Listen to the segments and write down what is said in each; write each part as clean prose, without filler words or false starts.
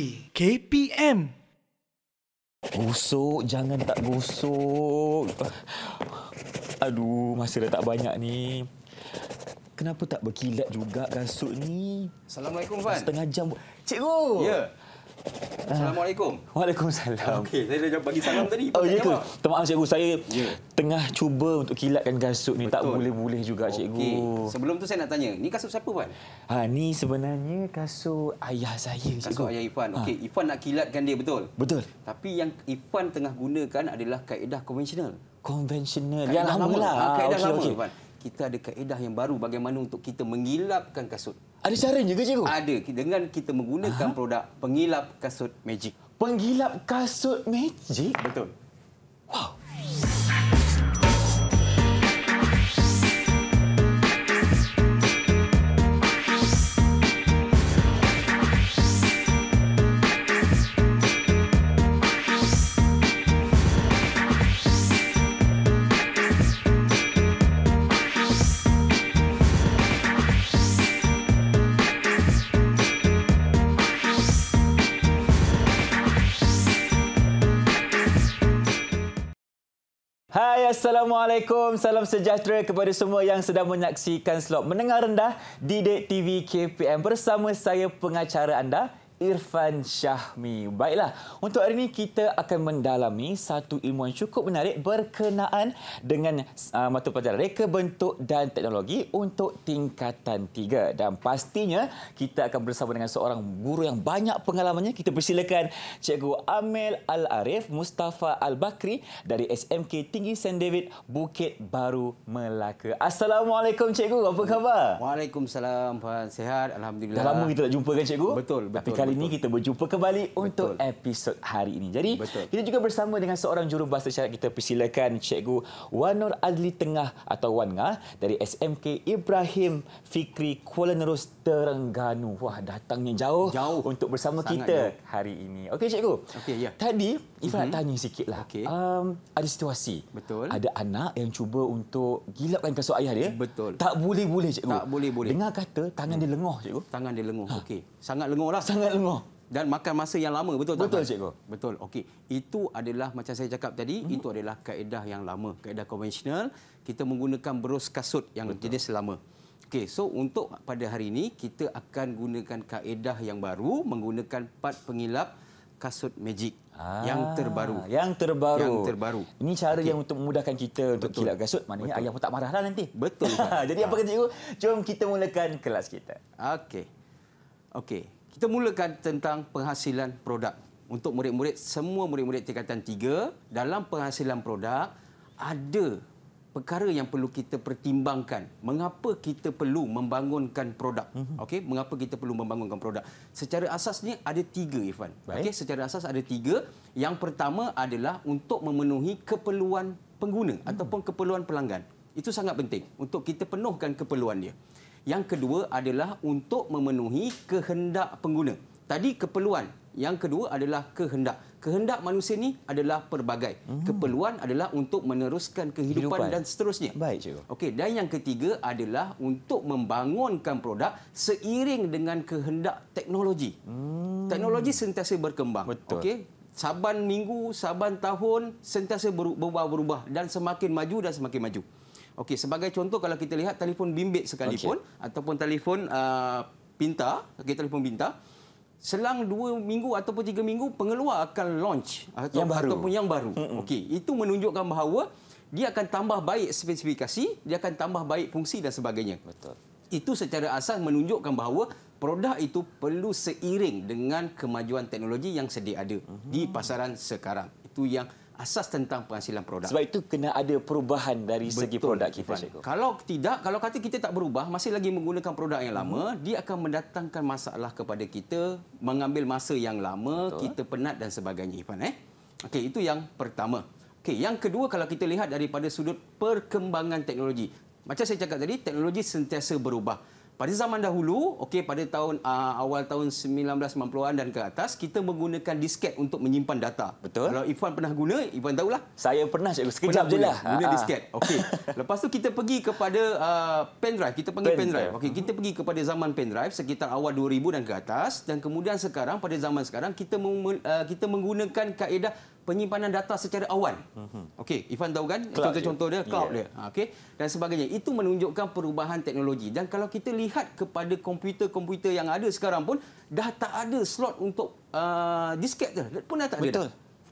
TV KPM. Gosok, jangan tak gosok. Aduh, masa dah tak banyak ni. Kenapa tak berkilat juga kasut ni? Assalamualaikum, Fan. Setengah jam. Cikgu! Ya. Assalamualaikum. Waalaikumsalam. Okey, saya dah bagi salam tadi. Oh, ya ke? Maaf, cikgu. Saya Ya. tengah cuba untuk kilatkan kasut ni. Tak Betul. boleh-boleh juga, cikgu. Okey. Sebelum tu saya nak tanya, ni kasut siapa, Fan? Ni sebenarnya kasut ayah saya, cikgu. Kasut ayah Ifan. Okey, Ifan nak kilatkan dia, betul? Betul. Tapi yang Ifan tengah gunakan adalah kaedah konvensional. Konvensional. Kaedah Yang lama lah. Kaedah Okey, lama, okey. Ifan. Kita ada kaedah yang baru bagaimana untuk kita mengilapkan kasut. Ada caranya ke, cikgu? Ada, dengan kita menggunakan produk pengilap kasut Magic. Penggilap kasut Magic? Betul. Wow. Hai, Assalamualaikum. Salam sejahtera kepada semua yang sedang menyaksikan slot Mendengar Rendah Didik TV KPM bersama saya pengacara anda, Irfan Syahmi. Baiklah, untuk hari ini kita akan mendalami satu ilmu yang cukup menarik berkenaan dengan mata pelajaran reka bentuk dan teknologi untuk tingkatan 3. Dan pastinya kita akan bersama dengan seorang guru yang banyak pengalamannya. Kita persilakan Cikgu Amel Al-Arif Mustafa Al-Bakri dari SMK Tinggi St. David, Bukit Baru, Melaka. Assalamualaikum, Cikgu. Apa khabar? Waalaikumsalam, Fan. Sihat, alhamdulillah. Dah lama kita tak jumpa kan, Cikgu? Betul, Tapi betul. kali ini kita berjumpa kembali untuk episod hari ini. Jadi, kita juga bersama dengan seorang jurubahasa isyarat. Kita persilakan Cikgu Wan Nur Azli Tengah atau Wan Ngah dari SMK Ibrahim Fikri, Kuala Nerus, Terengganu. Wah, datangnya jauh untuk bersama Sangat kita jauh hari ini. Okey, Cikgu. Okey, ya. Tadi, Ifan nak tanya sikitlah. Okey. Ada situasi. Betul. Ada anak yang cuba untuk gilapkan kasut ayah dia. Betul. Tak boleh-boleh, Cikgu. Tak boleh-boleh. Dengar kata tangan dia lengoh, Cikgu. Tangan dia lenguh. Okey. Sangat lenguh lah. Sangat lengoh. Dan makan masa yang lama, betul tak? Betul, Fan? Cikgu. Betul. Okey. Itu adalah macam saya cakap tadi, itu adalah kaedah yang lama, kaedah konvensional. Kita menggunakan berus kasut yang jenis lama. Okey, so untuk pada hari ini kita akan gunakan kaedah yang baru menggunakan part pengilap kasut Magic yang terbaru. Yang terbaru. Yang terbaru. Ini cara yang untuk memudahkan kita untuk kilap kasut. Maknanya ayah pun tak marahlah nanti. Betul. Jadi apa kata cikgu? Jom kita mulakan kelas kita. Okey. Okey. Kita mulakan tentang penghasilan produk. Untuk murid-murid, semua murid-murid tingkatan 3, dalam penghasilan produk, ada perkara yang perlu kita pertimbangkan. Mengapa kita perlu membangunkan produk? Okey, mengapa kita perlu membangunkan produk? Secara asasnya ada 3, Irfan. Okey, secara asas ada 3. Yang pertama adalah untuk memenuhi keperluan pengguna ataupun keperluan pelanggan. Itu sangat penting untuk kita penuhkan keperluan dia. Yang kedua adalah untuk memenuhi kehendak pengguna. Tadi keperluan. Yang kedua adalah kehendak. Kehendak manusia ni adalah pelbagai. Keperluan adalah untuk meneruskan kehidupan dan seterusnya. Baik, cikgu. Okey, dan yang ketiga adalah untuk membangunkan produk seiring dengan kehendak teknologi. Teknologi sentiasa berkembang. Betul. Okey, saban minggu, saban tahun sentiasa berubah-berubah dan semakin maju dan semakin maju. Okey, sebagai contoh kalau kita lihat telefon bimbit sekalipun ataupun telefon pintar, telefon pintar, selang 2 minggu ataupun 3 minggu pengeluar akan launch ataupun yang baru. Okey, itu menunjukkan bahawa dia akan tambah baik spesifikasi, dia akan tambah baik fungsi dan sebagainya. Betul. Itu secara asas menunjukkan bahawa produk itu perlu seiring dengan kemajuan teknologi yang sedia ada di pasaran sekarang. Itu yang asas tentang penghasilan produk. Sebab itu kena ada perubahan dari segi produk kita, cikgu. Kalau tidak, kalau kata kita tak berubah, masih lagi menggunakan produk yang lama, dia akan mendatangkan masalah kepada kita, mengambil masa yang lama, kita penat dan sebagainya, Irfan. Okey, itu yang pertama. Okey, yang kedua kalau kita lihat daripada sudut perkembangan teknologi. Macam saya cakap tadi, teknologi sentiasa berubah. pada zaman dahulu, okey, pada tahun awal tahun 1990-an dan ke atas, kita menggunakan disket untuk menyimpan data. Betul. Kalau Irfan pernah guna, Irfan tahulah. Saya pernah cikgu, sekejap je lah. Guna disket. Okey. Lepas tu kita pergi kepada pendrive. Kita panggil pendrive. Okey, kita pergi kepada zaman pendrive sekitar awal 2000 dan ke atas, dan kemudian sekarang pada zaman sekarang kita menggunakan kaedah penyimpanan data secara awan. Okey, Irfan tahu kan contoh-contoh dia, cloud dia. Okey, dan sebagainya. Itu menunjukkan perubahan teknologi. Dan kalau kita lihat kepada komputer-komputer yang ada sekarang pun dah tak ada slot untuk disket tu. Pun dah tak ada. Betul.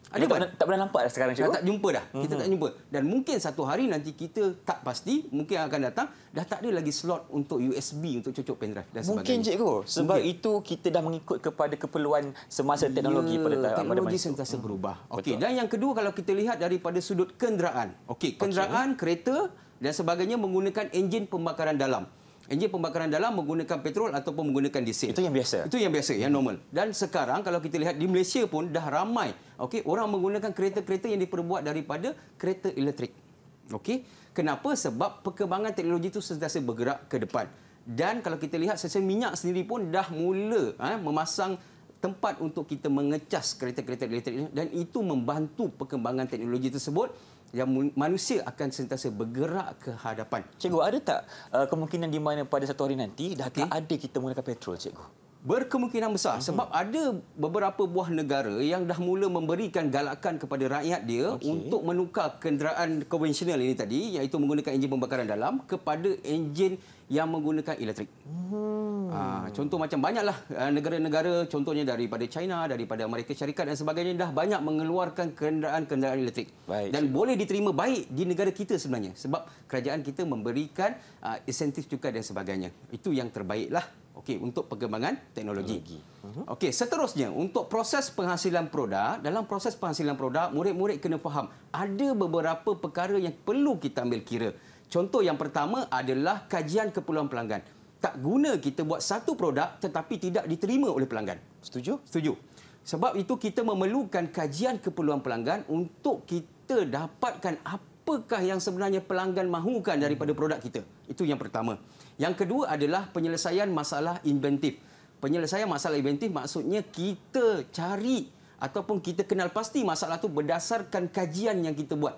Ada tak pernah nampak dah sekarang, cikgu? Tak jumpa dah. Kita tak jumpa. Dan mungkin satu hari nanti kita tak pasti, mungkin akan datang, dah tak ada lagi slot untuk USB untuk cocok pendrive dan sebagainya. Mungkin, cikgu. Sebab itu kita dah mengikut kepada keperluan semasa teknologi pada teknologi sentiasa berubah. Okey, dan yang kedua kalau kita lihat daripada sudut kenderaan. Okey, kenderaan, kereta dan sebagainya menggunakan enjin pembakaran dalam. Enjin pembakaran dalam menggunakan petrol ataupun menggunakan diesel. Itu yang biasa. Itu yang biasa, yang normal. Dan sekarang kalau kita lihat di Malaysia pun dah ramai, okey, orang menggunakan kereta-kereta yang diperbuat daripada kereta elektrik. Okey, kenapa? Sebab perkembangan teknologi itu sentiasa bergerak ke depan. Dan kalau kita lihat stesen minyak sendiri pun dah mula memasang tempat untuk kita mengecas kereta-kereta elektrik, dan itu membantu perkembangan teknologi tersebut yang manusia akan sentiasa bergerak ke hadapan. Cikgu, ada tak kemungkinan di mana pada satu hari nanti dah tak ada kita menggunakan petrol, cikgu? Berkemungkinan besar sebab ada beberapa buah negara yang dah mula memberikan galakan kepada rakyat dia untuk menukar kenderaan konvensional ini tadi, iaitu menggunakan enjin pembakaran dalam, kepada enjin yang menggunakan elektrik. Contoh macam banyaklah negara-negara, contohnya daripada China, daripada Amerika Syarikat dan sebagainya, dah banyak mengeluarkan kenderaan-kenderaan elektrik. Baik, dan boleh diterima baik di negara kita sebenarnya sebab kerajaan kita memberikan insentif cukai dan sebagainya. Itu yang terbaiklah untuk perkembangan teknologi. Okey, seterusnya untuk proses penghasilan produk. Dalam proses penghasilan produk, murid-murid kena faham ada beberapa perkara yang perlu kita ambil kira. Contoh yang pertama adalah kajian keperluan pelanggan. Tak guna kita buat satu produk tetapi tidak diterima oleh pelanggan. Setuju? Setuju. Sebab itu kita memerlukan kajian keperluan pelanggan untuk kita dapatkan apakah yang sebenarnya pelanggan mahukan daripada produk kita. Itu yang pertama. Yang kedua adalah penyelesaian masalah inventif. Penyelesaian masalah inventif maksudnya kita cari ataupun kita kenal pasti masalah itu berdasarkan kajian yang kita buat.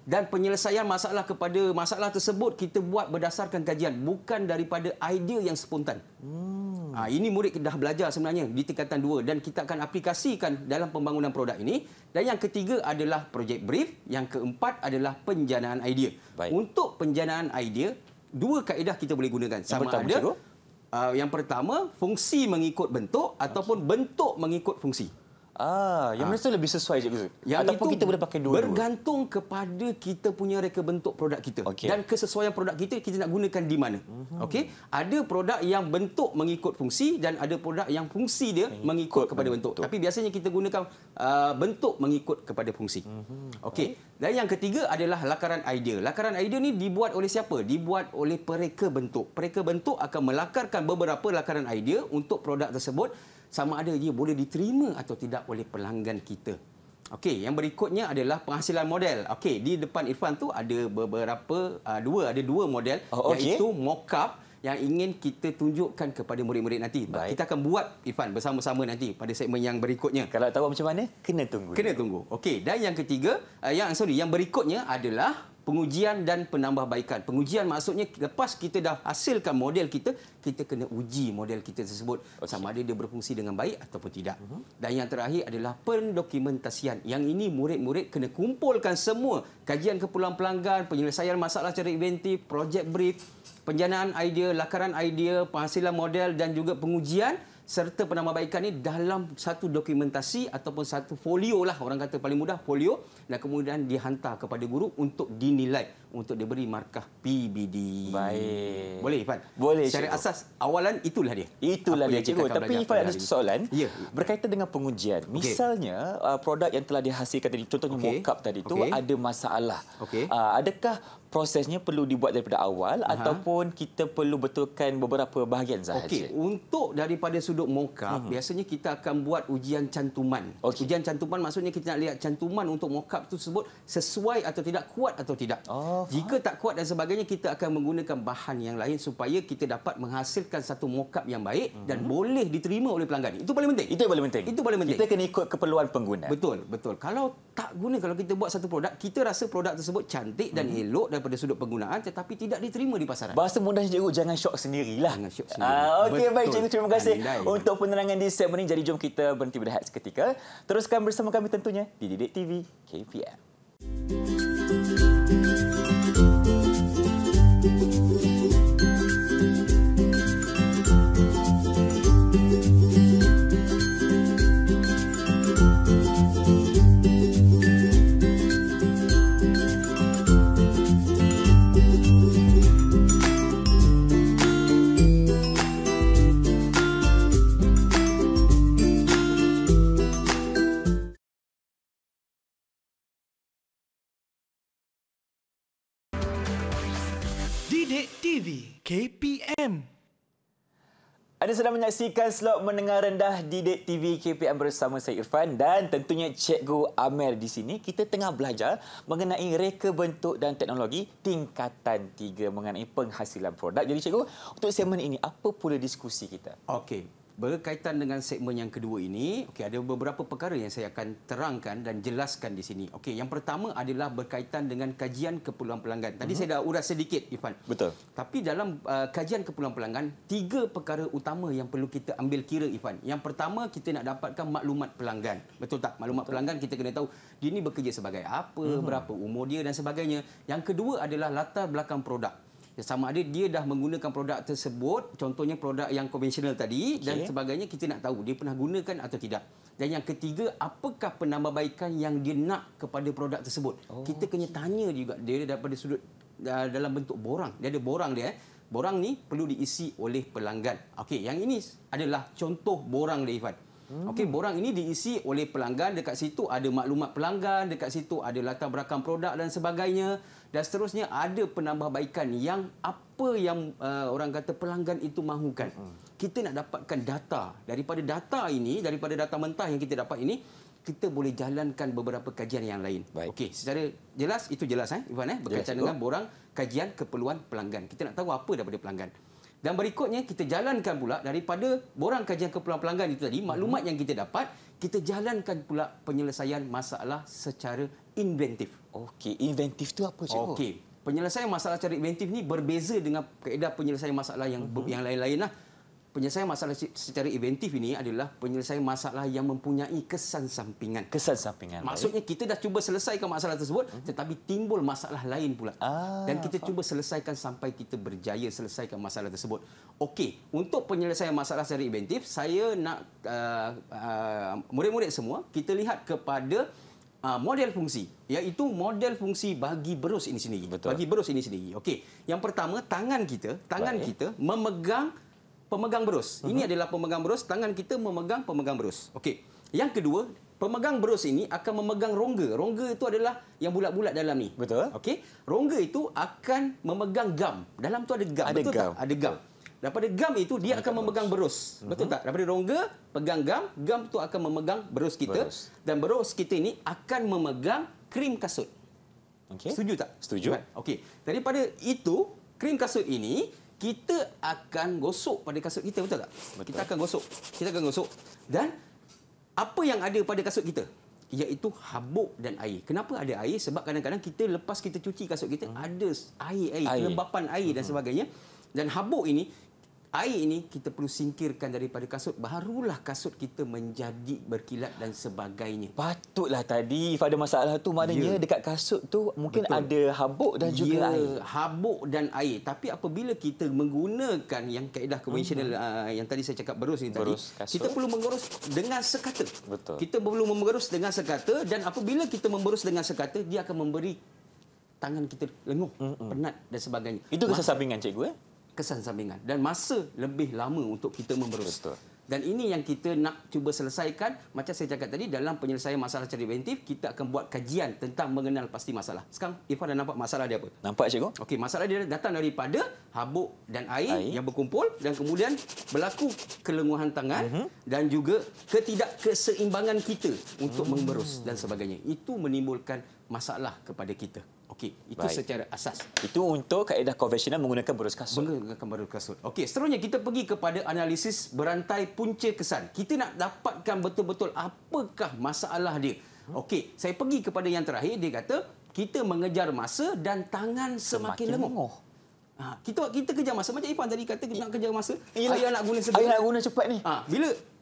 Dan penyelesaian masalah kepada masalah tersebut kita buat berdasarkan kajian, bukan daripada idea yang spontan. Ini murid dah belajar sebenarnya di tingkatan 2 dan kita akan aplikasikan dalam pembangunan produk ini. Dan yang ketiga adalah project brief. Yang keempat adalah penjanaan idea. Baik. Untuk penjanaan idea, dua kaedah kita boleh gunakan. Sama ada yang pertama, fungsi mengikut bentuk ataupun bentuk mengikut fungsi. Yang mana tu lebih sesuai, cikgu? Yang ataupun itu kita boleh pakai dua-dua? bergantung kepada kita punya reka bentuk produk kita. Dan kesesuaian produk kita nak gunakan di mana. Okey, ada produk yang bentuk mengikut fungsi dan ada produk yang fungsi dia mengikut kepada bentuk. Tapi biasanya kita gunakan bentuk mengikut kepada fungsi. Okey, dan yang ketiga adalah lakaran idea. Lakaran idea ni dibuat oleh siapa? Dibuat oleh pereka bentuk. Pereka bentuk akan melakarkan beberapa lakaran idea untuk produk tersebut, sama ada dia boleh diterima atau tidak oleh pelanggan kita. Okey, yang berikutnya adalah penghasilan model. Okey, di depan Irfan tu ada beberapa dua model, iaitu mock-up yang ingin kita tunjukkan kepada murid-murid nanti. Baik. Kita akan buat, Irfan, bersama-sama nanti pada segmen yang berikutnya. Kalau tahu macam mana, kena tunggu. Kena tunggu. Okey, dan yang ketiga, yang berikutnya adalah pengujian dan penambahbaikan. Pengujian maksudnya lepas kita dah hasilkan model kita, kita kena uji model kita tersebut sama ada dia berfungsi dengan baik ataupun tidak. Dan yang terakhir adalah pendokumentasian. Yang ini murid-murid kena kumpulkan semua kajian keperluan pelanggan, penyelesaian masalah secara inventif, project brief, penjanaan idea, lakaran idea, penghasilan model dan juga pengujian serta penambahbaikan ini dalam satu dokumentasi ataupun satu folio lah, orang kata paling mudah folio, dan kemudian dihantar kepada guru untuk dinilai, untuk diberi markah PBD. Baik. Boleh, Irfan? Boleh. Secara asas awalan itulah dia. Itulah dia, cikgu. Tapi Irfan ada satu soalan berkaitan dengan pengujian. Okey. Misalnya produk yang telah dihasilkan tadi, contohnya mock-up tadi tu ada masalah. Adakah prosesnya perlu dibuat daripada awal ataupun kita perlu betulkan beberapa bahagian sahaja? Okey, untuk daripada sudut mock-up, biasanya kita akan buat ujian cantuman. Ujian cantuman maksudnya kita nak lihat cantuman untuk mock-up tersebut sesuai atau tidak, kuat atau tidak. Jika tak kuat dan sebagainya, kita akan menggunakan bahan yang lain supaya kita dapat menghasilkan satu mock-up yang baik dan boleh diterima oleh pelanggan. Itu paling penting. Itu yang paling penting. Itu paling penting. Kita kena ikut keperluan pengguna. Betul, betul. Kalau tak guna, kalau kita buat satu produk, kita rasa produk tersebut cantik dan elok daripada sudut penggunaan tetapi tidak diterima di pasaran. Bahasa mudahnya cikgu, jangan syok sendirilah. Jangan syok sendiri. Okey, baik Betul. cikgu, terima kasih Pandai. untuk penerangan di segmen ini. Jadi jom kita berhenti berehat seketika. Teruskan bersama kami tentunya di Didik TV KPM. Didik TV KPM. Anda sedang menyaksikan slot menengah rendah Didik TV KPM bersama saya Irfan dan tentunya Cikgu Amer di sini. Kita tengah belajar mengenai reka bentuk dan teknologi tingkatan 3 mengenai penghasilan produk. Jadi cikgu, untuk segmen ini apa pula diskusi kita? Okey. Berkaitan dengan segmen yang kedua ini, ada beberapa perkara yang saya akan terangkan dan jelaskan di sini. Yang pertama adalah berkaitan dengan kajian keperluan pelanggan. Tadi saya dah uras sedikit, Irfan. Betul. Tapi dalam kajian keperluan pelanggan, 3 perkara utama yang perlu kita ambil kira, Irfan. Yang pertama, kita nak dapatkan maklumat pelanggan. Betul tak? Maklumat pelanggan kita kena tahu dia ni bekerja sebagai apa, berapa umur dia dan sebagainya. Yang kedua adalah latar belakang produk. Sama ada dia dah menggunakan produk tersebut, contohnya produk yang konvensional tadi dan sebagainya, kita nak tahu dia pernah gunakan atau tidak. Dan yang ketiga, apakah penambahbaikan yang dia nak kepada produk tersebut. Kita kena tanya juga dia daripada sudut dalam bentuk borang. Dia ada borang dia. Borang ni perlu diisi oleh pelanggan. Yang ini adalah contoh borang dia, Ifan. Borang ini diisi oleh pelanggan. Dekat situ ada maklumat pelanggan, dekat situ ada latar belakang produk dan sebagainya. Dan seterusnya ada penambahbaikan yang apa yang orang kata pelanggan itu mahukan. Kita nak dapatkan data. Daripada data ini, daripada data mentah yang kita dapat ini, kita boleh jalankan beberapa kajian yang lain. Secara jelas, itu jelas Ivan, berkaitan dengan borang kajian keperluan pelanggan. Kita nak tahu apa daripada pelanggan. Dan berikutnya, kita jalankan pula daripada borang kajian keperluan pelanggan itu tadi, maklumat yang kita dapat, kita jalankan pula penyelesaian masalah secara inventif. Inventif tu apa, cikgu? Penyelesaian masalah secara inventif ni berbeza dengan kaedah penyelesaian masalah yang lain-lain lah. Penyelesaian masalah secara inventif ini adalah penyelesaian masalah yang mempunyai kesan sampingan. Kesan sampingan. Maksudnya kita dah cuba selesaikan masalah tersebut, tetapi timbul masalah lain pula. Dan kita cuba selesaikan sampai kita berjaya selesaikan masalah tersebut. Untuk penyelesaian masalah secara inventif, saya nak murid-murid semua, kita lihat kepada model fungsi, iaitu model fungsi bagi berus ini sendiri. Bagi berus ini sendiri. Yang pertama, tangan kita memegang pemegang berus. Ini adalah pemegang berus, tangan kita memegang pemegang berus. Yang kedua, pemegang berus ini akan memegang rongga. Rongga itu adalah yang bulat-bulat dalam ni. Betul. Rongga itu akan memegang gam. Dalam tu ada gam. Betul tak? Ada gam. Daripada gam itu dia akan memegang berus. Betul tak? Daripada rongga pegang gam, gam tu akan memegang berus kita dan berus kita ini akan memegang krim kasut. Setuju tak? Setuju. Daripada itu, krim kasut ini kita akan gosok pada kasut kita, betul tak? Kita akan gosok. Dan apa yang ada pada kasut kita? Iaitu habuk dan air. Kenapa ada air? Sebab kadang-kadang kita lepas kita cuci kasut kita ada air, kelembapan air dan sebagainya. Dan habuk ini, air ini kita perlu singkirkan daripada kasut, barulah kasut kita menjadi berkilat dan sebagainya. Patutlah tadi pada masalah tu, maknanya dekat kasut tu mungkin ada habuk dan juga air. Habuk dan air. Tapi apabila kita menggunakan yang kaedah konvensional yang tadi saya cakap berus ini tadi, kita perlu mengerus dengan sekata. Kita perlu mengerus dengan sekata, dan apabila kita memberus dengan sekata, dia akan memberi tangan kita lenguh, penat dan sebagainya. Itu kesan sampingan, cikgu? Kesan sampingan dan masa lebih lama untuk kita memberus. Dan ini yang kita nak cuba selesaikan. Macam saya cakap tadi, dalam penyelesaian masalah secara inventif, kita akan buat kajian tentang mengenal pasti masalah. Sekarang Irfan dah nampak masalah dia apa? Nampak, cikgu? Masalah dia datang daripada habuk dan air yang berkumpul dan kemudian berlaku kelenguhan tangan dan juga ketidakkeseimbangan kita untuk memberus dan sebagainya. Itu menimbulkan masalah kepada kita. Okey, itu Baik. secara asas. Itu untuk kaedah konvensional menggunakan berus kasut. Menggunakan baru kasut. Okey, seterusnya kita pergi kepada analisis berantai punca kesan. Kita nak dapatkan betul-betul apakah masalah dia. Okey, saya pergi kepada yang terakhir. Dia kata kita mengejar masa dan tangan semakin lenguh. Kita kejar masa macam Ifan tadi kata kita nak kejar masa. Ayah nak guna segera. Ayah nak guna cepat ni.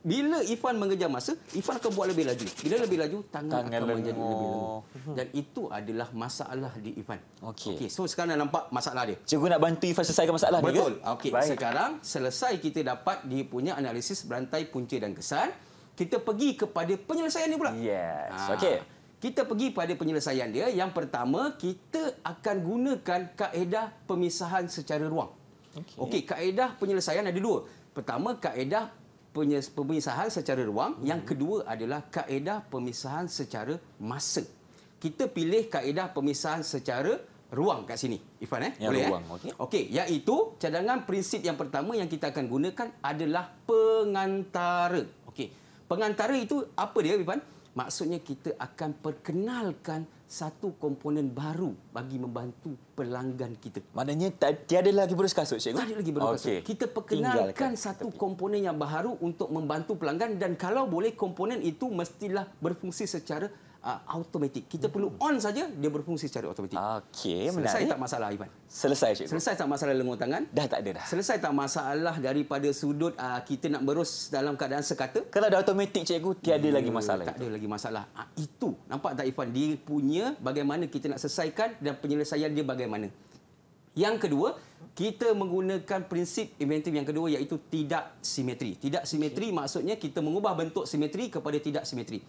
Bila Ifan mengejar masa, Ifan akan buat lebih laju. Bila lebih laju, tangan akan menjadi lebih lenguh. Dan itu adalah masalah di Ifan. Okey. So sekarang dah nampak masalah dia. Cikgu nak bantu Ifan selesaikan masalah ni ke? Betul. Okey. Sekarang selesai kita dapat dia punya analisis berantai punca dan kesan, kita pergi kepada penyelesaian dia pula. Yes. Okey. Kita pergi pada penyelesaian dia. Yang pertama, kita akan gunakan kaedah pemisahan secara ruang. Okey, kaedah penyelesaian ada dua. Pertama, kaedah pemisahan secara ruang. Yang kedua adalah kaedah pemisahan secara masa. Kita pilih kaedah pemisahan secara ruang kat sini. Ifan, Yang boleh ruang, Okey, iaitu cadangan prinsip yang pertama yang kita akan gunakan adalah pengantara. Okey. Pengantara itu apa dia, Ifan? Maksudnya kita akan perkenalkan satu komponen baru bagi membantu pelanggan kita. Maknanya tiada lagi berus kasut, cikgu? Tak ada lagi berus kasut. Kita perkenalkan satu komponen yang baru untuk membantu pelanggan dan kalau boleh komponen itu mestilah berfungsi secara automatik. Kita perlu on saja, dia berfungsi secara automatik. Okey, Selesai menarik. tak masalah, Ifan? Selesai, cikgu. Selesai tak masalah lenguh tangan? Dah tak ada dah. Selesai tak masalah daripada sudut kita nak berus dalam keadaan sekata? Kalau dah automatik, cikgu, tiada lagi masalah. Tak ada lagi masalah. Itu. Nampak tak, Ifan? Dia punya bagaimana kita nak selesaikan dan penyelesaian dia bagaimana. Yang kedua, kita menggunakan prinsip inventif yang kedua iaitu tidak simetri. Tidak simetri maksudnya kita mengubah bentuk simetri kepada tidak simetri.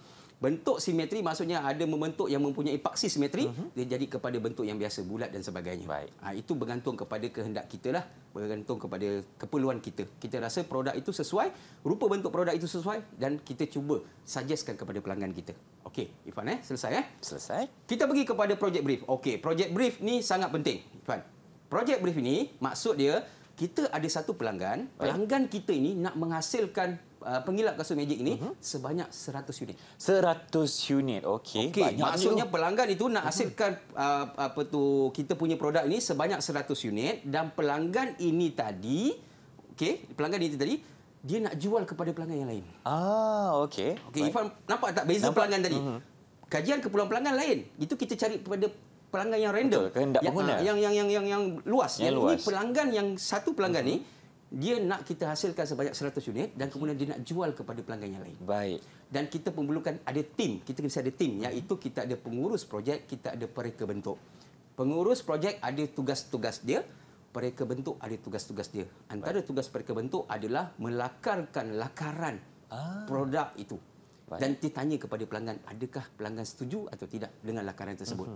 Bentuk simetri maksudnya ada membentuk yang mempunyai paksi simetri, dia jadi kepada bentuk yang biasa, bulat dan sebagainya. Baik. Itu bergantung kepada kehendak kita lah, bergantung kepada keperluan kita. Kita rasa produk itu sesuai, rupa bentuk produk itu sesuai dan kita cuba suggestkan kepada pelanggan kita. Okey, Ifan selesai Selesai. Kita pergi kepada project brief. Okey, project brief ni sangat penting, Ifan. Project brief ini maksud dia kita ada satu pelanggan, pelanggan kita ini nak menghasilkan pengilap kasut magic ini sebanyak 100 unit. 100 unit. Okey. Okey, maksudnya pelanggan itu nak hasilkan kita punya produk ini sebanyak 100 unit dan pelanggan ini tadi dia nak jual kepada pelanggan yang lain. Okey. Okey, Ifan nampak tak beza pelanggan tadi? Kajian keperluan pelanggan lain. Itu kita cari kepada pelanggan yang random. Betul, kehendak pengguna. Yang luas. Yang luas. Ini luas. pelanggan yang satu pelanggan ni dia nak kita hasilkan sebanyak 100 unit dan kemudian dia nak jual kepada pelanggan yang lain. Baik. Dan kita memerlukan ada tim. Kita mesti ada tim iaitu kita ada pengurus projek, kita ada pereka bentuk. Pengurus projek ada tugas-tugas dia, pereka bentuk ada tugas-tugas dia. Antara tugas pereka bentuk adalah melakarkan lakaran produk itu. Dan ditanya kepada pelanggan, adakah pelanggan setuju atau tidak dengan lakaran tersebut.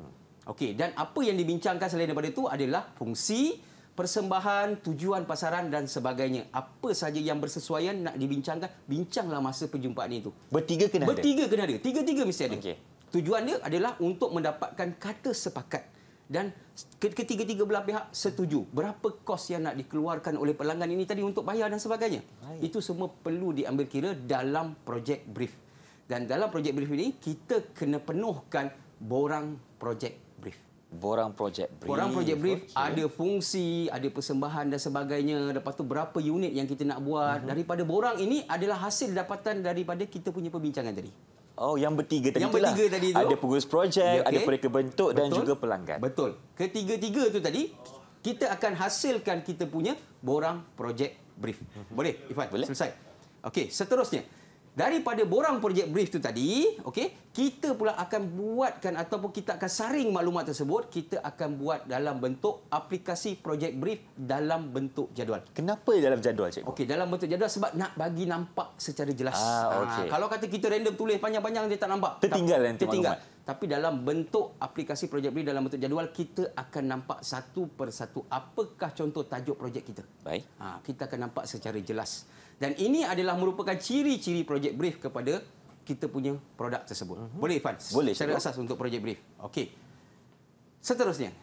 Okey, dan apa yang dibincangkan selain daripada itu adalah fungsi, persembahan, tujuan pasaran dan sebagainya. Apa saja yang bersesuaian nak dibincangkan, bincanglah masa perjumpaan itu. Bertiga kena ada? Bertiga kena ada. Tiga-tiga mesti ada. Okey. Tujuan dia adalah untuk mendapatkan kata sepakat. Dan ketiga-tiga belah pihak setuju. Berapa kos yang nak dikeluarkan oleh pelanggan ini tadi untuk bayar dan sebagainya. Baik. Itu semua perlu diambil kira dalam project brief. Dan dalam project brief ini, kita kena penuhkan borang project brief. Borang project brief. Borang project brief ada fungsi, ada persembahan dan sebagainya. Lepas tu berapa unit yang kita nak buat. Daripada borang ini adalah hasil dapatan daripada kita punya perbincangan tadi. Oh, yang bertiga tadi Yang bertiga tadi tu. Ada pengurus projek, ada pereka bentuk dan juga pelanggan. Betul. Ketiga-tiga tu tadi, kita akan hasilkan kita punya borang project brief. Boleh, Ifan? Boleh. Selesai. Okey, seterusnya. Daripada borang project brief tu tadi, okey, kita pula akan buatkan ataupun kita akan saring maklumat tersebut, kita akan buat dalam bentuk aplikasi project brief dalam bentuk jadual. Kenapa dalam jadual, cikgu? Okey, dalam bentuk jadual sebab nak bagi nampak secara jelas. Okey. Kalau kata kita random tulis panjang-panjang dia tak nampak. Tertinggal nanti Tertinggal. maklumat. Tapi dalam bentuk aplikasi project brief dalam bentuk jadual, kita akan nampak satu persatu apakah contoh tajuk projek kita. Baik. Kita akan nampak secara jelas. Dan ini adalah merupakan ciri-ciri project brief kepada kita punya produk tersebut. Boleh, Ifan? Boleh, Secara cikgu. asas untuk project brief. Okey. Seterusnya.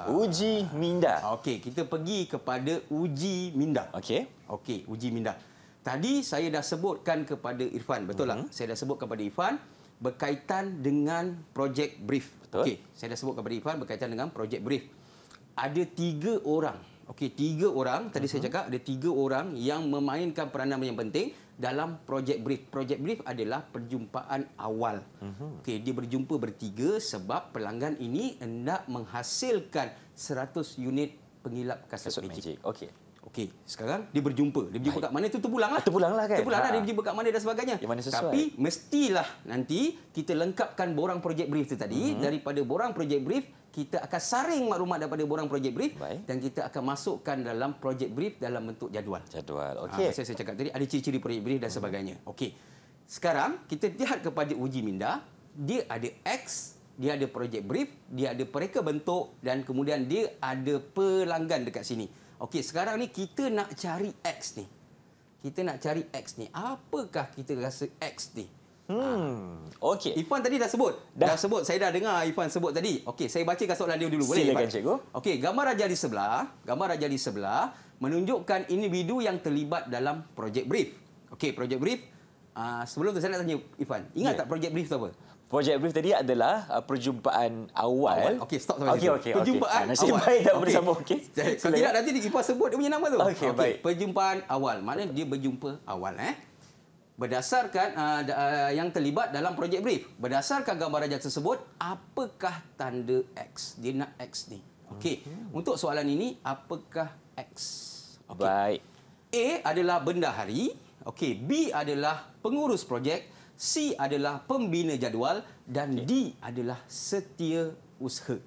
Uji minda. Okey, kita pergi kepada uji minda. Okey, uji minda. Tadi saya dah sebutkan kepada Irfan, betul tak? Saya dah sebut kepada Irfan berkaitan dengan project brief. Betul. Okey, saya dah sebut kepada Irfan berkaitan dengan project brief. Ada 3 orang. Okey, 3 orang. Tadi saya cakap ada 3 orang yang memainkan peranan yang penting dalam project brief. Project brief adalah perjumpaan awal. Okey, dia berjumpa bertiga sebab pelanggan ini hendak menghasilkan 100 unit pengilap kasut magic. Okey. Okey, sekarang dia berjumpa. Dia berjumpa kat mana tu terpulanglah. Terpulanglah kan? Terpulanglah dia berjumpa kat mana dan sebagainya. Yang mana sesuai. Tapi mestilah nanti kita lengkapkan borang project brief tu tadi. Daripada borang project brief, kita akan saring maklumat daripada borang project brief. Baik. Dan kita akan masukkan dalam project brief dalam bentuk jadual. Jadual. Okey. Saya cakap tadi ada ciri-ciri project brief dan sebagainya. Okey. Sekarang kita lihat kepada uji minda, dia ada X, dia ada project brief, dia ada pereka bentuk dan kemudian dia ada pelanggan dekat sini. Okey, sekarang ni kita nak cari X ni. Kita nak cari X ni. Apakah kita rasa X ni? Okey. Irfan tadi dah sebut. Dah sebut. Saya dah dengar Irfan sebut tadi. Okey, saya bacakan soalan dia dulu. Boleh, Silakan, Irfan? cikgu. Okey, gambar raja di sebelah menunjukkan individu yang terlibat dalam project brief. Okey, project brief. Sebelum tu saya nak tanya Irfan. Ingat tak project brief tu apa? Project brief tadi adalah perjumpaan awal. Okey, stop sampai situ. Okey. Perjumpaan Nasib awal. baik tak Okey. bersambung. Okey. Kalau tidak nanti Irfan sebut dia punya nama tu. Okey, baik. Perjumpaan awal. Maknanya dia berjumpa awal. Berdasarkan yang terlibat dalam project brief. Berdasarkan gambar raja tersebut, apakah tanda X? Dia nak X ni. Okey. Untuk soalan ini, apakah X? Okay. Baik. A adalah bendahari. Okey. B adalah pengurus projek. C adalah pembina jadual dan D adalah setiausaha.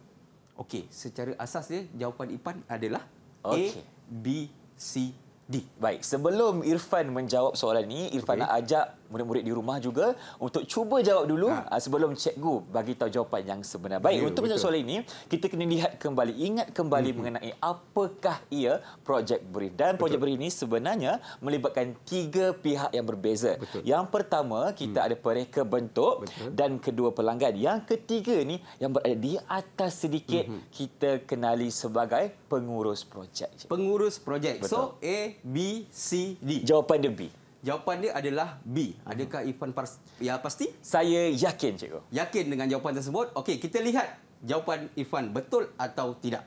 Okey, secara asas dia jawapan Irfan adalah A, B, C, D. Baik, sebelum Irfan menjawab soalan ini, Irfan nak ajak murid-murid di rumah juga untuk cuba jawab dulu sebelum cikgu bagi tahu jawapan yang sebenar. Baik, untuk menjawab soalan ini, kita kena lihat kembali, ingat kembali mengenai apakah ia project brief. Dan project brief ini sebenarnya melibatkan 3 pihak yang berbeza. Yang pertama, kita ada pereka bentuk dan kedua pelanggan. Yang ketiga ni yang berada di atas sedikit, kita kenali sebagai pengurus projek. Pengurus projek. So, A, B, C, D. Jawapan dia B. Jawapan dia adalah B. Adakah Irfan pasti? Saya yakin, cikgu. Yakin dengan jawapan tersebut? Okey, kita lihat jawapan Irfan betul atau tidak.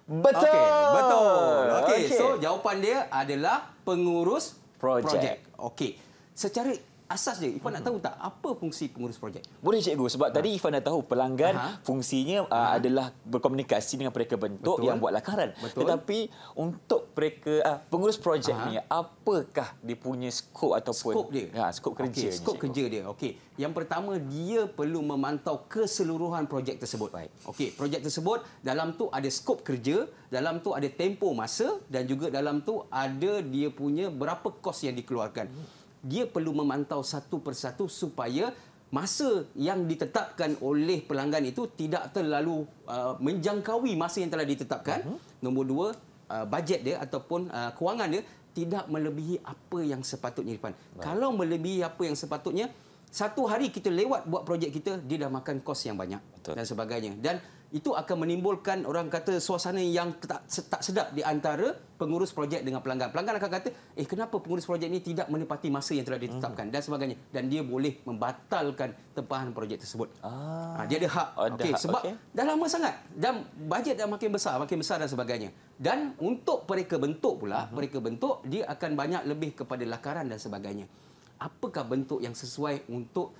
Betul. Okey, betul. Okey, so jawapan dia adalah pengurus projek. Okey. Secara asas dia, Irfan nak tahu tak apa fungsi pengurus projek? Boleh, cikgu, sebab tadi Irfan dah tahu pelanggan fungsinya adalah berkomunikasi dengan pereka bentuk yang buat lakaran. Tetapi untuk pengurus projek ni, apakah dia punya skop ataupun skop dia? Skop kerja. Skop kerja dia. Okey. Yang pertama, dia perlu memantau keseluruhan projek tersebut. Okey, projek tersebut dalam tu ada skop kerja, dalam tu ada tempoh masa dan juga dalam tu ada dia punya berapa kos yang dikeluarkan. Dia perlu memantau satu persatu supaya masa yang ditetapkan oleh pelanggan itu tidak terlalu menjangkaui masa yang telah ditetapkan. Nombor 2, bajet dia ataupun kewangan dia tidak melebihi apa yang sepatutnya, Irfan. Kalau melebihi apa yang sepatutnya, satu hari kita lewat buat projek kita, dia dah makan kos yang banyak dan sebagainya. Dan itu akan menimbulkan, orang kata, suasana yang tak sedap di antara pengurus projek dengan pelanggan. Pelanggan akan kata, kenapa pengurus projek ini tidak menepati masa yang telah ditetapkan dan sebagainya. Dan dia boleh membatalkan tempahan projek tersebut. Dia ada hak. Sebab dah lama sangat. Dan bajet dah makin besar dan sebagainya. Dan untuk pereka bentuk pula, pereka bentuk, dia akan banyak lebih kepada lakaran dan sebagainya. Apakah bentuk yang sesuai untuk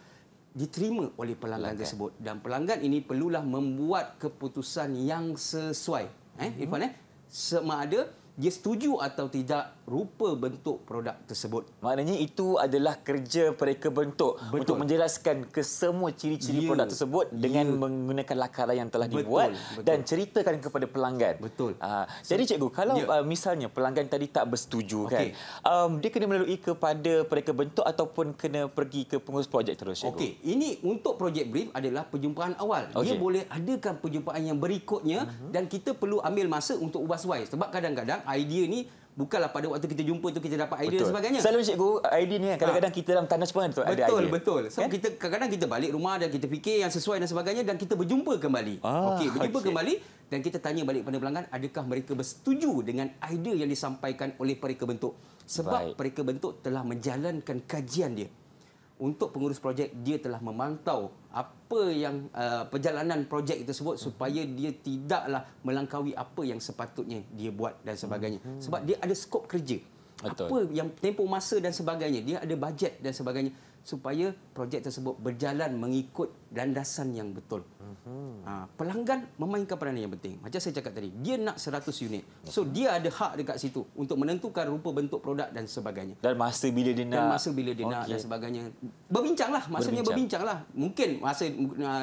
diterima oleh pelanggan tersebut, dan pelanggan ini perlulah membuat keputusan yang sesuai. Irfan, sama ada dia setuju atau tidak rupa bentuk produk tersebut. Maknanya itu adalah kerja pereka bentuk untuk menjelaskan ke semua ciri-ciri produk tersebut dengan menggunakan lakaran yang telah dibuat dan ceritakan kepada pelanggan. Jadi cikgu, kalau misalnya pelanggan tadi tak bersetuju kan, dia kena melalui kepada pereka bentuk ataupun kena pergi ke pengurus projek terus, cikgu? Okey, ini untuk projek brief adalah perjumpaan awal. Dia boleh adakan perjumpaan yang berikutnya dan kita perlu ambil masa untuk ubah suai. Sebab kadang-kadang idea ni bukanlah pada waktu kita jumpa tu kita dapat idea dan sebagainya. Selalu, cikgu, idea ni kadang-kadang kita dalam tandas pun ada idea. Betul. So kita kadang-kadang kita balik rumah dan kita fikir yang sesuai dan sebagainya dan kita berjumpa kembali. Berjumpa kembali dan kita tanya balik pada pelanggan, adakah mereka bersetuju dengan idea yang disampaikan oleh pereka bentuk. Sebab pereka bentuk telah menjalankan kajian dia. Untuk pengurus projek, dia telah memantau apa yang perjalanan projek tersebut supaya dia tidaklah melangkaui apa yang sepatutnya dia buat dan sebagainya. Sebab dia ada skop kerja. Betul. Apa yang tempoh masa dan sebagainya, dia ada bajet dan sebagainya supaya projek tersebut berjalan mengikut landasan yang betul. Pelanggan memainkan peranan yang penting. Macam saya cakap tadi, dia nak 100 unit. So dia ada hak dekat situ untuk menentukan rupa bentuk produk dan sebagainya. Dan masa bila dia nak. Dan masa bila dia nak dan sebagainya. Berbincanglah, maksudnya berbincanglah. Mungkin masa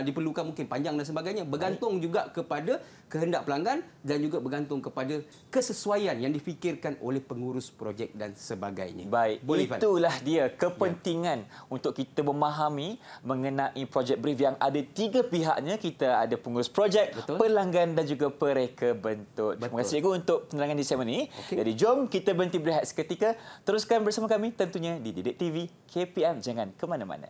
diperlukan mungkin panjang dan sebagainya. Bergantung juga kepada kehendak pelanggan dan juga bergantung kepada kesesuaian yang difikirkan oleh pengurus projek dan sebagainya. Baik, Boleh, itulah dia kepentingan untuk kita memahami mengenai projek brief yang ada 3 pihaknya. Kita ada pengurus projek, pelanggan dan juga pereka bentuk. Terima kasih cikgu untuk penerangan di segmen ini. Jadi jom kita berhenti berehat seketika. Teruskan bersama kami tentunya di Didik TV KPM. Jangan ke mana-mana.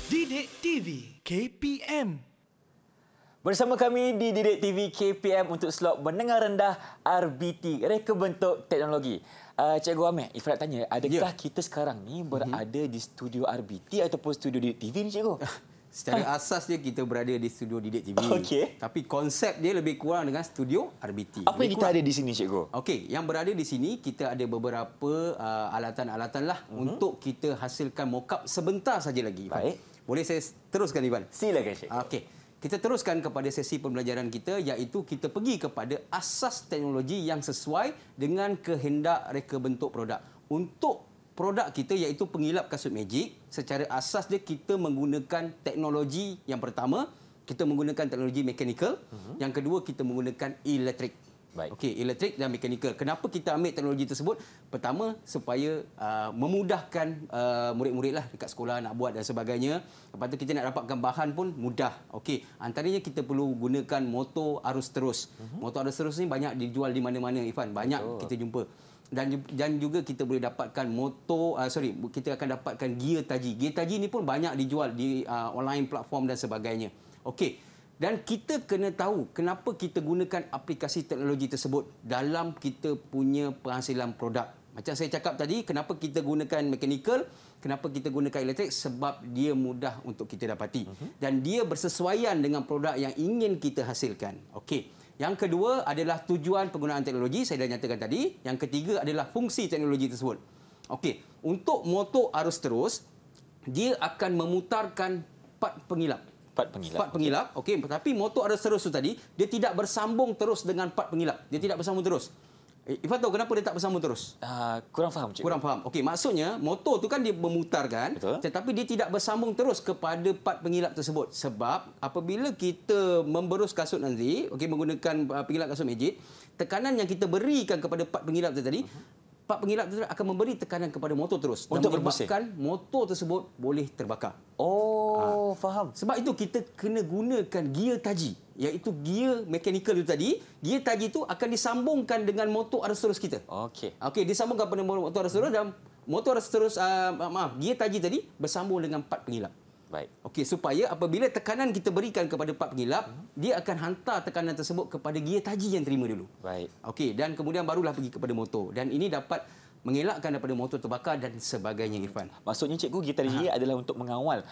Didik TV KPM. Bersama kami di Didik TV KPM untuk slot menengah rendah RBT, reka bentuk teknologi. Cikgu Ahmed, Ifrat tanya, adakah kita sekarang ni berada di studio RBT ataupun studio Didik TV ni, cikgu? Secara asas dia kita berada di studio Didik TV. Tapi konsep dia lebih kurang dengan studio RBT. Apa yang kita ada di sini, cikgu? Okey, yang berada di sini kita ada beberapa alatan-alatan lah untuk kita hasilkan mock-up sebentar saja lagi. Baik. Boleh saya teruskan, Ivan? Silakan, cikgu. Okey. Kita teruskan kepada sesi pembelajaran kita, iaitu kita pergi kepada asas teknologi yang sesuai dengan kehendak reka bentuk produk. Untuk produk kita iaitu pengilap kasut magic, secara asas dia kita menggunakan teknologi yang pertama, kita menggunakan teknologi mechanical, yang kedua kita menggunakan elektrik. Baik. Okey, elektrik dan mechanical. Kenapa kita ambil teknologi tersebut? Pertama, supaya memudahkan murid-murid lah dekat sekolah nak buat dan sebagainya. Lepas tu kita nak dapatkan bahan pun mudah. Okey, antaranya kita perlu gunakan motor arus terus. Motor arus terus ni banyak dijual di mana-mana, Ifan. Banyak kita jumpa. Dan juga kita boleh dapatkan kita akan dapatkan gear taji. Gear taji ni pun banyak dijual di online platform dan sebagainya. Okey. Dan kita kena tahu kenapa kita gunakan aplikasi teknologi tersebut dalam kita punya penghasilan produk. Macam saya cakap tadi, kenapa kita gunakan mechanical, kenapa kita gunakan elektrik, sebab dia mudah untuk kita dapati. Dan dia bersesuaian dengan produk yang ingin kita hasilkan. Okey. Yang kedua adalah tujuan penggunaan teknologi, saya dah nyatakan tadi. Yang ketiga adalah fungsi teknologi tersebut. Okey, untuk motor arus terus, dia akan memutarkan part pengilap. Part pengilap. Okey, tapi motor arus terus tu tadi, dia tidak bersambung terus dengan part pengilap. Dia tidak bersambung terus. Ifan tahu kenapa dia tak bersambung terus? Kurang faham, cikgu. Kurang faham. Okey, maksudnya motor tu kan dia memutarkan, tetapi dia tidak bersambung terus kepada part pengilap tersebut. Sebab apabila kita memberus kasut nanti, okey, menggunakan pengilap kasut magic, tekanan yang kita berikan kepada part pengilap tu tadi, part pengilap tersebut akan memberi tekanan kepada motor terus untuk dan menyebabkan motor tersebut boleh terbakar. Faham. Sebab itu kita kena gunakan gear taji, iaitu gear mechanical itu tadi. Gear taji itu akan disambungkan dengan motor arus terus kita. Okey, disambungkan pada motor arus terus dan motor arus terus gear taji tadi bersambung dengan part pengilap. Baik. Okey, supaya apabila tekanan kita berikan kepada part pengilap, dia akan hantar tekanan tersebut kepada gear taji yang terima dulu. Baik. Okey, dan kemudian barulah pergi kepada motor. Dan ini dapat mengelakkan daripada motor terbakar dan sebagainya, Irfan. Maksudnya, cikgu, gear taji adalah untuk mengawal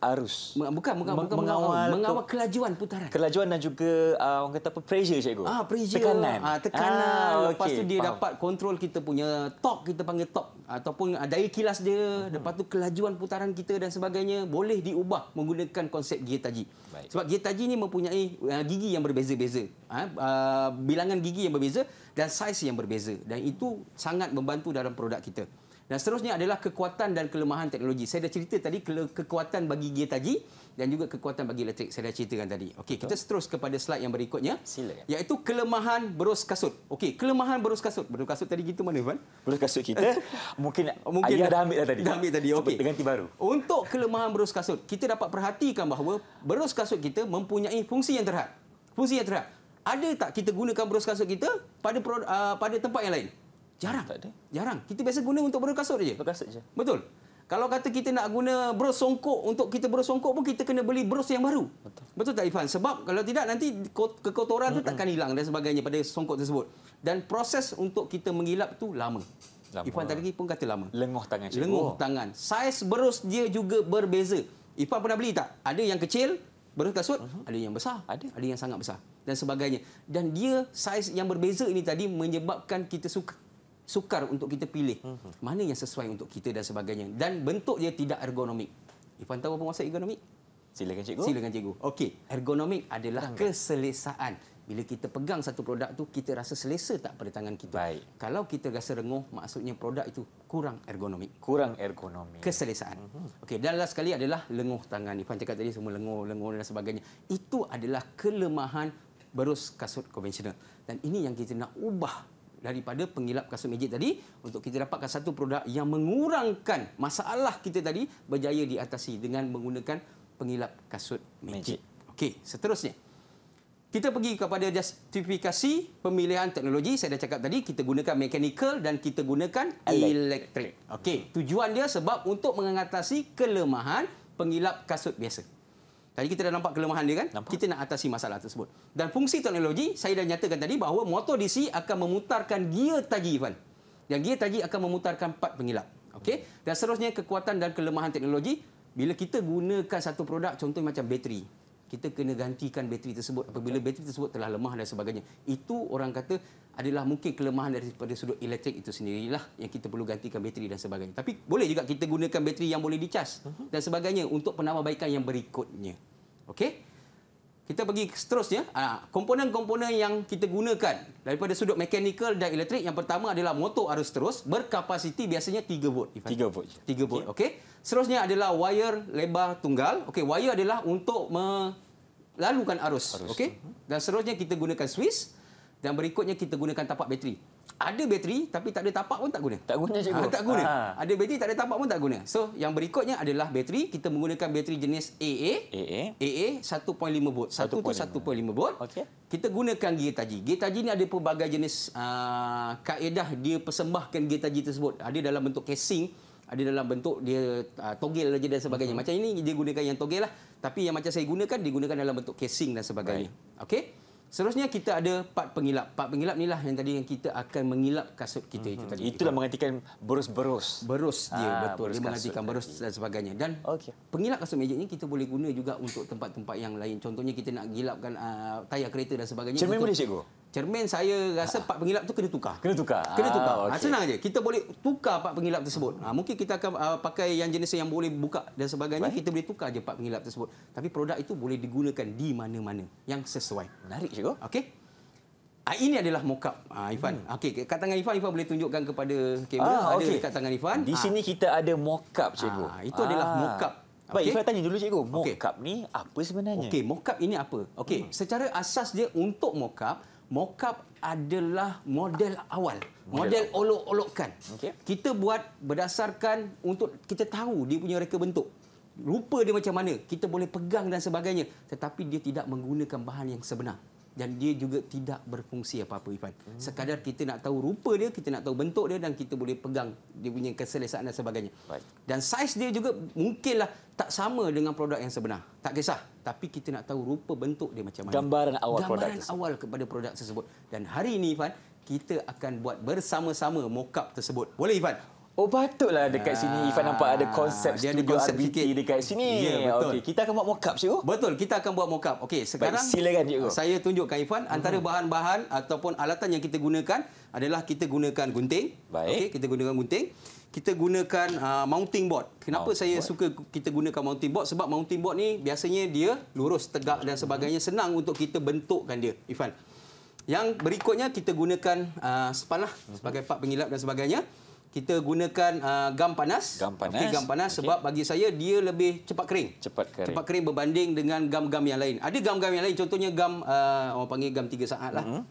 arus. Bukan mengawal kelajuan putaran. Kelajuan dan juga orang kata apa, pressure, cikgu. Pressure. Tekanan. Lepas tu dia dapat kontrol kita punya torque, kita panggil torque, ataupun daya kilas dia. Lepas tu kelajuan putaran kita dan sebagainya boleh diubah menggunakan konsep gear taji. Baik. Sebab gear taji ni mempunyai gigi yang berbeza-beza. Bilangan gigi yang berbeza dan saiz yang berbeza. Dan itu sangat membantu dalam produk kita. Dan seterusnya adalah kekuatan dan kelemahan teknologi. Saya dah cerita tadi kekuatan bagi gear taji dan juga kekuatan bagi elektrik. Saya dah ceritakan tadi. Okey, kita terus kepada slide yang berikutnya. Silakan. Iaitu kelemahan berus kasut. Okey, kelemahan berus kasut. Berus kasut tadi kita mana, Ivan? Berus kasut kita mungkin ayah dah ambil dah tadi. Dah ambil tadi. Okey. Ganti baru. Untuk kelemahan berus kasut, kita dapat perhatikan bahawa berus kasut kita mempunyai fungsi yang terhad. Fungsi yang terhad. Ada tak kita gunakan berus kasut kita pada tempat yang lain? Jarang. Tak ada. Jarang. Kita biasa guna untuk berus kasut je. Berus kasut je. Betul. Kalau kata kita nak guna bros songkok, untuk kita bros songkok pun kita kena beli bros yang baru. Betul tak, Ifan? Sebab kalau tidak nanti kekotoran tu takkan hilang dan sebagainya pada songkok tersebut. Dan proses untuk kita mengilap tu lama. Ifan tadi pun kata lama. Lenguh tangan, cikgu. Lenguh tangan. Saiz berus dia juga berbeza. Ifan pernah beli tak? Ada yang kecil, berus kasut, ada yang besar, ada yang sangat besar dan sebagainya. Dan dia saiz yang berbeza ini tadi menyebabkan kita sukar untuk kita pilih mana yang sesuai untuk kita dan sebagainya. Dan bentuk dia tidak ergonomik. Ifan tahu apa maksud ergonomik? Silakan, cikgu. Silakan, cikgu. Okey, ergonomik adalah keselesaan. Bila kita pegang satu produk tu, kita rasa selesa tak pada tangan kita. Baik. Kalau kita rasa renguh, maksudnya produk itu kurang ergonomik. Kurang ergonomi. Keselesaan. Okey, dan last sekali adalah lenguh tangan. Ifan cakap tadi semua lenguh dan sebagainya. Itu adalah kelemahan berus kasut konvensional. Dan ini yang kita nak ubah daripada pengilap kasut magic tadi untuk kita dapatkan satu produk yang mengurangkan masalah kita tadi berjaya diatasi dengan menggunakan pengilap kasut magic. Okey, seterusnya kita pergi kepada justifikasi pemilihan teknologi. Saya dah cakap tadi kita gunakan mechanical dan kita gunakan elektrik. Okey, tujuan dia sebab untuk mengatasi kelemahan pengilap kasut biasa. Tadi kita dah nampak kelemahan dia kan? Nampak. Kita nak atasi masalah tersebut. Dan fungsi teknologi, saya dah nyatakan tadi bahawa motor DC akan memutarkan gear taji, Ivan. Dan gear taji akan memutarkan part pengilap. Okey? Dan seterusnya kekuatan dan kelemahan teknologi, bila kita gunakan satu produk, contohnya macam bateri. Kita kena gantikan bateri tersebut apabila bateri tersebut telah lemah dan sebagainya. Itu orang kata adalah mungkin kelemahan daripada sudut elektrik itu sendirilah yang kita perlu gantikan bateri dan sebagainya. Tapi boleh juga kita gunakan bateri yang boleh dicas dan sebagainya untuk penambahbaikan yang berikutnya. Okey? Kita pergi seterusnya. Komponen-komponen yang kita gunakan daripada sudut mechanical dan elektrik, yang pertama adalah motor arus terus berkapasiti biasanya 3 volt. 3 volt. 3 volt. Okey. Seterusnya adalah wire lebar tunggal. Okey, wire adalah untuk melalukan arus. Okey. Dan seterusnya kita gunakan Swiss dan berikutnya kita gunakan tapak bateri. Ada bateri tapi tak ada tapak pun tak guna. Tak guna, cikgu. Tak guna. Ada bateri tak ada tapak pun tak guna. So, yang berikutnya adalah bateri. Kita menggunakan bateri jenis AA 1.5 volt. Satu tu 1.5 volt. Okey. Kita gunakan gear taji. Gear taji ni ada pelbagai jenis kaedah dia persembahkan gear taji tersebut. Ada dalam bentuk casing, ada dalam bentuk dia togel saja dan sebagainya. Macam ini dia gunakan yang togel lah. Tapi yang macam saya gunakan, digunakan dalam bentuk casing dan sebagainya. Okey. Seterusnya kita ada part pengilap. Part pengilap inilah yang tadi yang kita akan mengilap kasut kita itu tadi. Itulah menggantikan berus-berus. Berus dia, betul. Dia berus menggantikan kasut. berus dan sebagainya. Dan pengilap kasut magic ni kita boleh guna juga untuk tempat-tempat yang lain. Contohnya kita nak gilapkan tayar kereta dan sebagainya. Cermin boleh, cikgu? Cermin saya rasa part pengilap tu kena tukar. Kena tukar? Kena tukar. Okey. Senang aja. Kita boleh tukar part pengilap tersebut. Mungkin kita akan pakai yang jenis yang boleh buka dan sebagainya. Baik. Kita boleh tukar je part pengilap tersebut. Tapi produk itu boleh digunakan di mana-mana yang sesuai. Menarik, cikgu. Okey. Ini adalah mock-up, Ifan. Okey, kat tangan Ifan boleh tunjukkan kepada kamera. Ada dekat tangan Ifan. Di sini kita ada mock-up, cikgu. Itu adalah mock-up. Baik, Ifan tanya dulu, cikgu. Mock-up ni apa sebenarnya? Okey, mock-up ini apa? Okey, secara asas dia untuk mock-up adalah model awal. Model olok-olokkan. Okey. Kita buat berdasarkan untuk kita tahu dia punya reka bentuk. Rupa dia macam mana. Kita boleh pegang dan sebagainya. Tetapi dia tidak menggunakan bahan yang sebenar. Dan dia juga tidak berfungsi apa-apa, Ifan. Sekadar kita nak tahu rupa dia, kita nak tahu bentuk dia dan kita boleh pegang dia punya keselesaan dan sebagainya. Baik. Dan saiz dia juga mungkinlah tak sama dengan produk yang sebenar. Tak kisah. Tapi kita nak tahu rupa bentuk dia macam mana. Gambaran awal produk Gambaran awal kepada produk tersebut. Dan hari ini, Ifan, kita akan buat bersama-sama mock-up tersebut. Boleh, Ifan? Oh, patutlah dekat sini Ifan nampak ada konsep dia ada studio konsep RBT sikit dekat sini. Ya, betul. Okey, kita akan buat mock-up, cikgu. Betul, kita akan buat mock-up. Okey, sekarang baik, silakan, cikgu. Saya tunjukkan Ifan antara bahan-bahan ataupun alatan yang kita gunakan adalah kita gunakan gunting. Baik. Okey, kita gunakan gunting. Kita gunakan mounting board. Kenapa saya suka kita gunakan mounting board? Sebab mounting board ni biasanya dia lurus, tegak dan sebagainya, senang untuk kita bentukkan dia, Ifan. Yang berikutnya kita gunakan span lah sebagai part pengilap dan sebagainya. kita gunakan gam panas. Gam panas. Okey, gam panas sebab bagi saya dia lebih cepat kering. Cepat kering berbanding dengan gam-gam yang lain. Ada gam-gam yang lain, contohnya gam orang panggil gam 3 saat lah.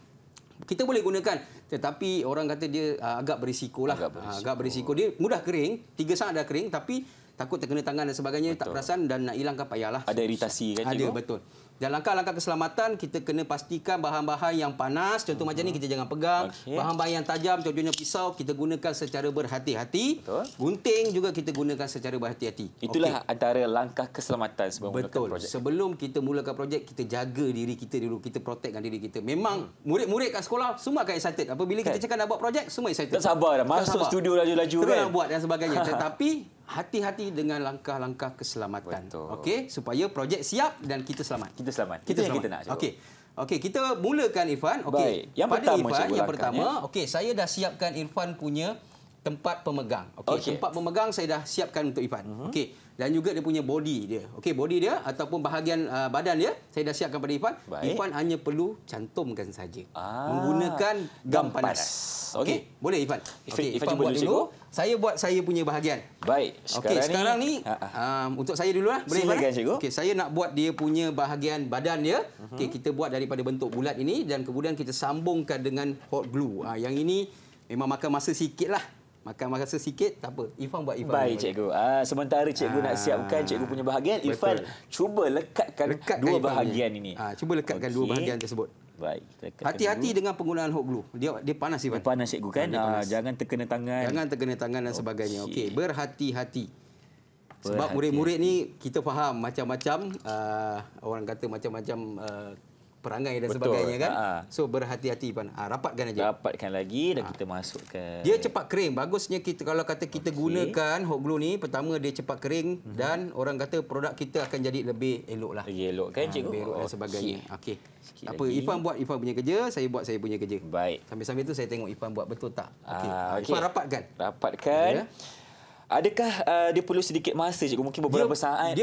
Kita boleh gunakan, tetapi orang kata dia agak berisiko lah. Agak berisiko. Dia mudah kering, 3 saat dah kering, tapi takut terkena tangan dan sebagainya, tak perasan dan nak hilangkan payahlah. Ada iritasi kan, Ada, betul. Dan langkah-langkah keselamatan, kita kena pastikan bahan-bahan yang panas, contoh macam ni kita jangan pegang. Bahan-bahan yang tajam, contohnya pisau, kita gunakan secara berhati-hati. Gunting juga kita gunakan secara berhati-hati. Itulah antara langkah keselamatan sebelum mulakan projek. Sebelum kita mulakan projek, kita jaga diri kita dulu, kita protectkan diri kita. Memang murid-murid kat sekolah semua akan excited. Apabila kita cakap nak buat projek, semua excited. Tak sabar dah masuk studio laju-laju kan. Nak buat dan sebagainya. Tetapi hati-hati dengan langkah-langkah keselamatan. Okey, supaya projek siap dan kita selamat. Kita selamat. Kita yang selamat. kita nak. Okey, kita mulakan Irfan. Okey. Yang Pada pertama, Irfan, cikgu yang pertama, langkahnya. okey, saya dah siapkan Irfan punya tempat pemegang. Okey, tempat pemegang saya dah siapkan untuk Irfan. Okey. Dan juga dia punya body dia. Okey, body dia ataupun bahagian badan dia saya dah siapkan pada Irfan. Irfan hanya perlu cantumkan saja. Menggunakan gam panas. Okey, boleh Irfan. Okey, Irfan buat dulu. Saya buat saya punya bahagian. Baik, sekarang ni untuk saya dululah. Boleh silakan, cikgu. Okey, saya nak buat dia punya bahagian badan dia. Okey, kita buat daripada bentuk bulat ini dan kemudian kita sambungkan dengan hot glue. Yang ini memang makan masa sikitlah. Makan masa sikit, tak apa. Irfan buat Irfan. Baik, cikgu. Sementara cikgu nak siapkan cikgu punya bahagian, Irfan cuba lekatkan dua bahagian ini. Cuba lekatkan dua bahagian tersebut. Baik. Hati-hati dengan penggunaan hot glue. Dia panas, Irfan. Dia panas, cikgu kan? Jangan terkena tangan. Jangan terkena tangan dan sebagainya. Okey, berhati-hati. Sebab murid-murid ni kita faham macam-macam orang kata macam-macam perangai dan sebagainya kan. So berhati-hati Pan. Rapatkan aja. Rapatkan lagi dan kita masukkan. Dia cepat kering. Bagusnya kita kalau kata kita gunakan hot glue ni, pertama dia cepat kering dan orang kata produk kita akan jadi lebih elok lah. Lebih elok kan cikgu? Lebih elok dan sebagainya. Okey. Apa Irfan buat Irfan punya kerja, saya buat saya punya kerja. Baik. Sambil-sambil tu saya tengok Irfan buat betul tak. Okey. Irfan rapatkan. Rapatkan. Adakah dia perlu sedikit masa, cikgu? Mungkin beberapa saat?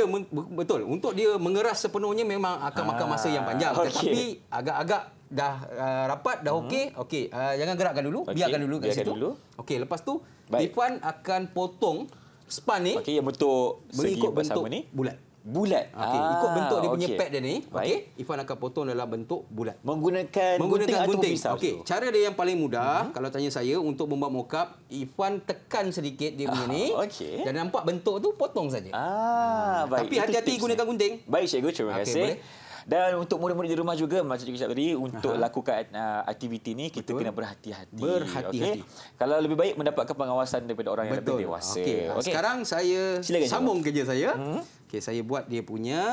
Betul. Untuk dia mengeras sepenuhnya memang akan makan masa yang panjang. Tetapi agak-agak dah rapat, dah okey. Okey, jangan gerakkan dulu. Biarkan dulu kat situ. Okey, lepas tu Irfan akan potong span ni. Okey, yang bentuk mengikut bentuk ni bulat. Bulat. Okey, ikut bentuk dia punya pad dia ni. Okey, Irfan akan potong dalam bentuk bulat. Menggunakan gunting atau pisau. Okey, cara dia yang paling mudah kalau tanya saya untuk membuat mockup, Irfan tekan sedikit dia punya ni. Okey. Dan nampak bentuk tu potong saja. Baik. Tapi hati-hati gunakan gunting. Baik, cikgu, terima kasih. Boleh. Dan untuk murid-murid di rumah juga, macam cikgu cakap tadi, untuk lakukan aktiviti ni kita kena berhati-hati. Berhati-hati. Kalau lebih baik mendapatkan pengawasan daripada orang yang lebih dewasa. Okey. Sekarang saya sambung kerja saya. Okey, saya buat dia punya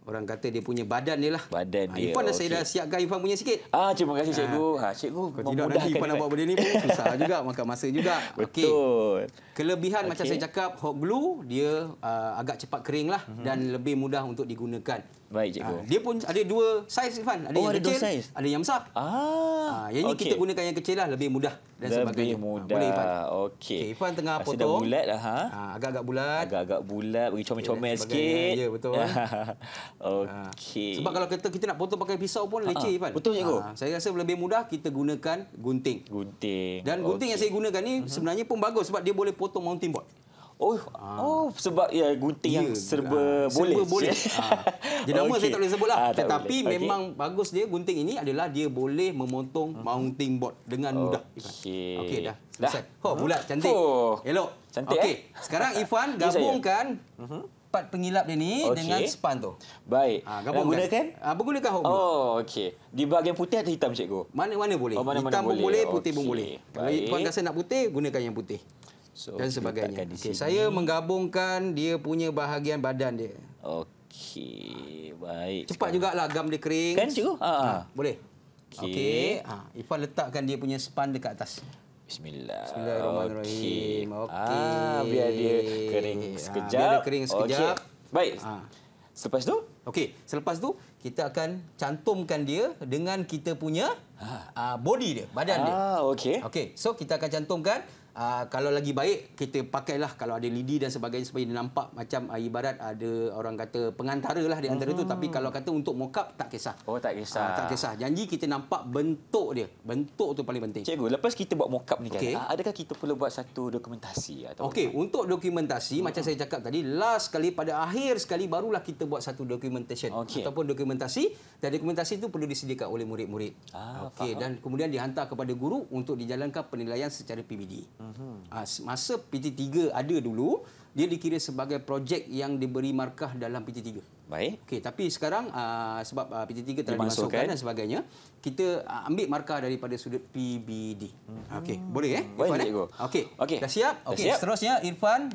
orang kata dia punya badan dia lah. Badan dia. Irfan saya dah siapkan Irfan punya sikit. Terima kasih cikgu. Cikgu memudahkan nanti Irfan nak buat benda ni pun susah juga, makan masa juga. Betul. Kelebihan macam saya cakap, hot glue dia agak cepat kering lah dan lebih mudah untuk digunakan. Baik, cikgu. Dia pun ada dua saiz, Irfan. Ada yang kecil, ada yang besar. Yang ini kita gunakan yang kecil lah, lebih mudah dan sebagainya. Lebih mudah. Boleh, Irfan. Okey. Irfan tengah potong. Dah bulat dah. Agak-agak bulat. Agak-agak bulat, bagi comel-comel sikit. Ya, betul. Okey. Sebab kalau kita nak potong pakai pisau pun leceh, Irfan. Betul, cikgu. Saya rasa lebih mudah kita gunakan gunting. Dan gunting yang saya gunakan ni sebenarnya pun bagus sebab dia boleh potong mounting board. Sebab gunting yang serba boleh. Dia nama saya tak boleh sebutlah. Tetapi memang bagus dia gunting ini adalah dia boleh memotong mounting board dengan mudah. Okey, dah selesai. Bulat, cantik. Elok. Cantik. Okey, sekarang Irfan gabungkan pad pengilap dia ni dengan span tu. Baik. Gabungkan. Menggunakan hot glue. Okey. Di bahagian putih atau hitam, cikgu? Mana-mana boleh. Hitam pun boleh, putih pun boleh. Kalau Irfan rasa nak putih, gunakan yang putih. Dan sebagainya. Okey, saya menggabungkan dia punya bahagian badan dia. Okey, baik. Cepat jugalah gam dia kering. Kan, cikgu? Boleh. Okey. Irfan letakkan dia punya span dekat atas. Bismillahirrahmanirrahim. Okey. Biar dia kering sekejap. Biar dia kering sekejap. Baik. Selepas tu? Okey, selepas tu kita akan cantumkan dia dengan kita punya body dia, badan dia. Okey. Okey, so kita akan cantumkan kalau lagi baik kita pakailah kalau ada lidi dan sebagainya supaya dia nampak macam ibarat ada orang kata pengantara lah di antara tu, tapi kalau kata untuk mock-up tak kisah. Oh, tak kisah. Tak kisah. Janji kita nampak bentuk dia. Bentuk tu paling penting. Cikgu, lepas kita buat mock-up ni kan, Okey. Adakah kita perlu buat satu dokumentasi atau Okey, untuk dokumentasi macam saya cakap tadi, last sekali pada akhir sekali barulah kita buat satu documentation Okey. ataupun dokumentasi, dan dokumentasi itu perlu disediakan oleh murid-murid. Okey, dan kemudian dihantar kepada guru untuk dijalankan penilaian secara PBD. Masa PT3 ada dulu, dia dikira sebagai projek yang diberi markah dalam PT3. Baik. Okey, tapi sekarang sebab PT3 telah Dimasukkan. dimasukkan dan sebagainya, kita ambil markah daripada sudut PBD. Okey, boleh Boleh, Irfan, cikgu. Okey. Okey. Dah siap? Dah Okey, siap. seterusnya Irfan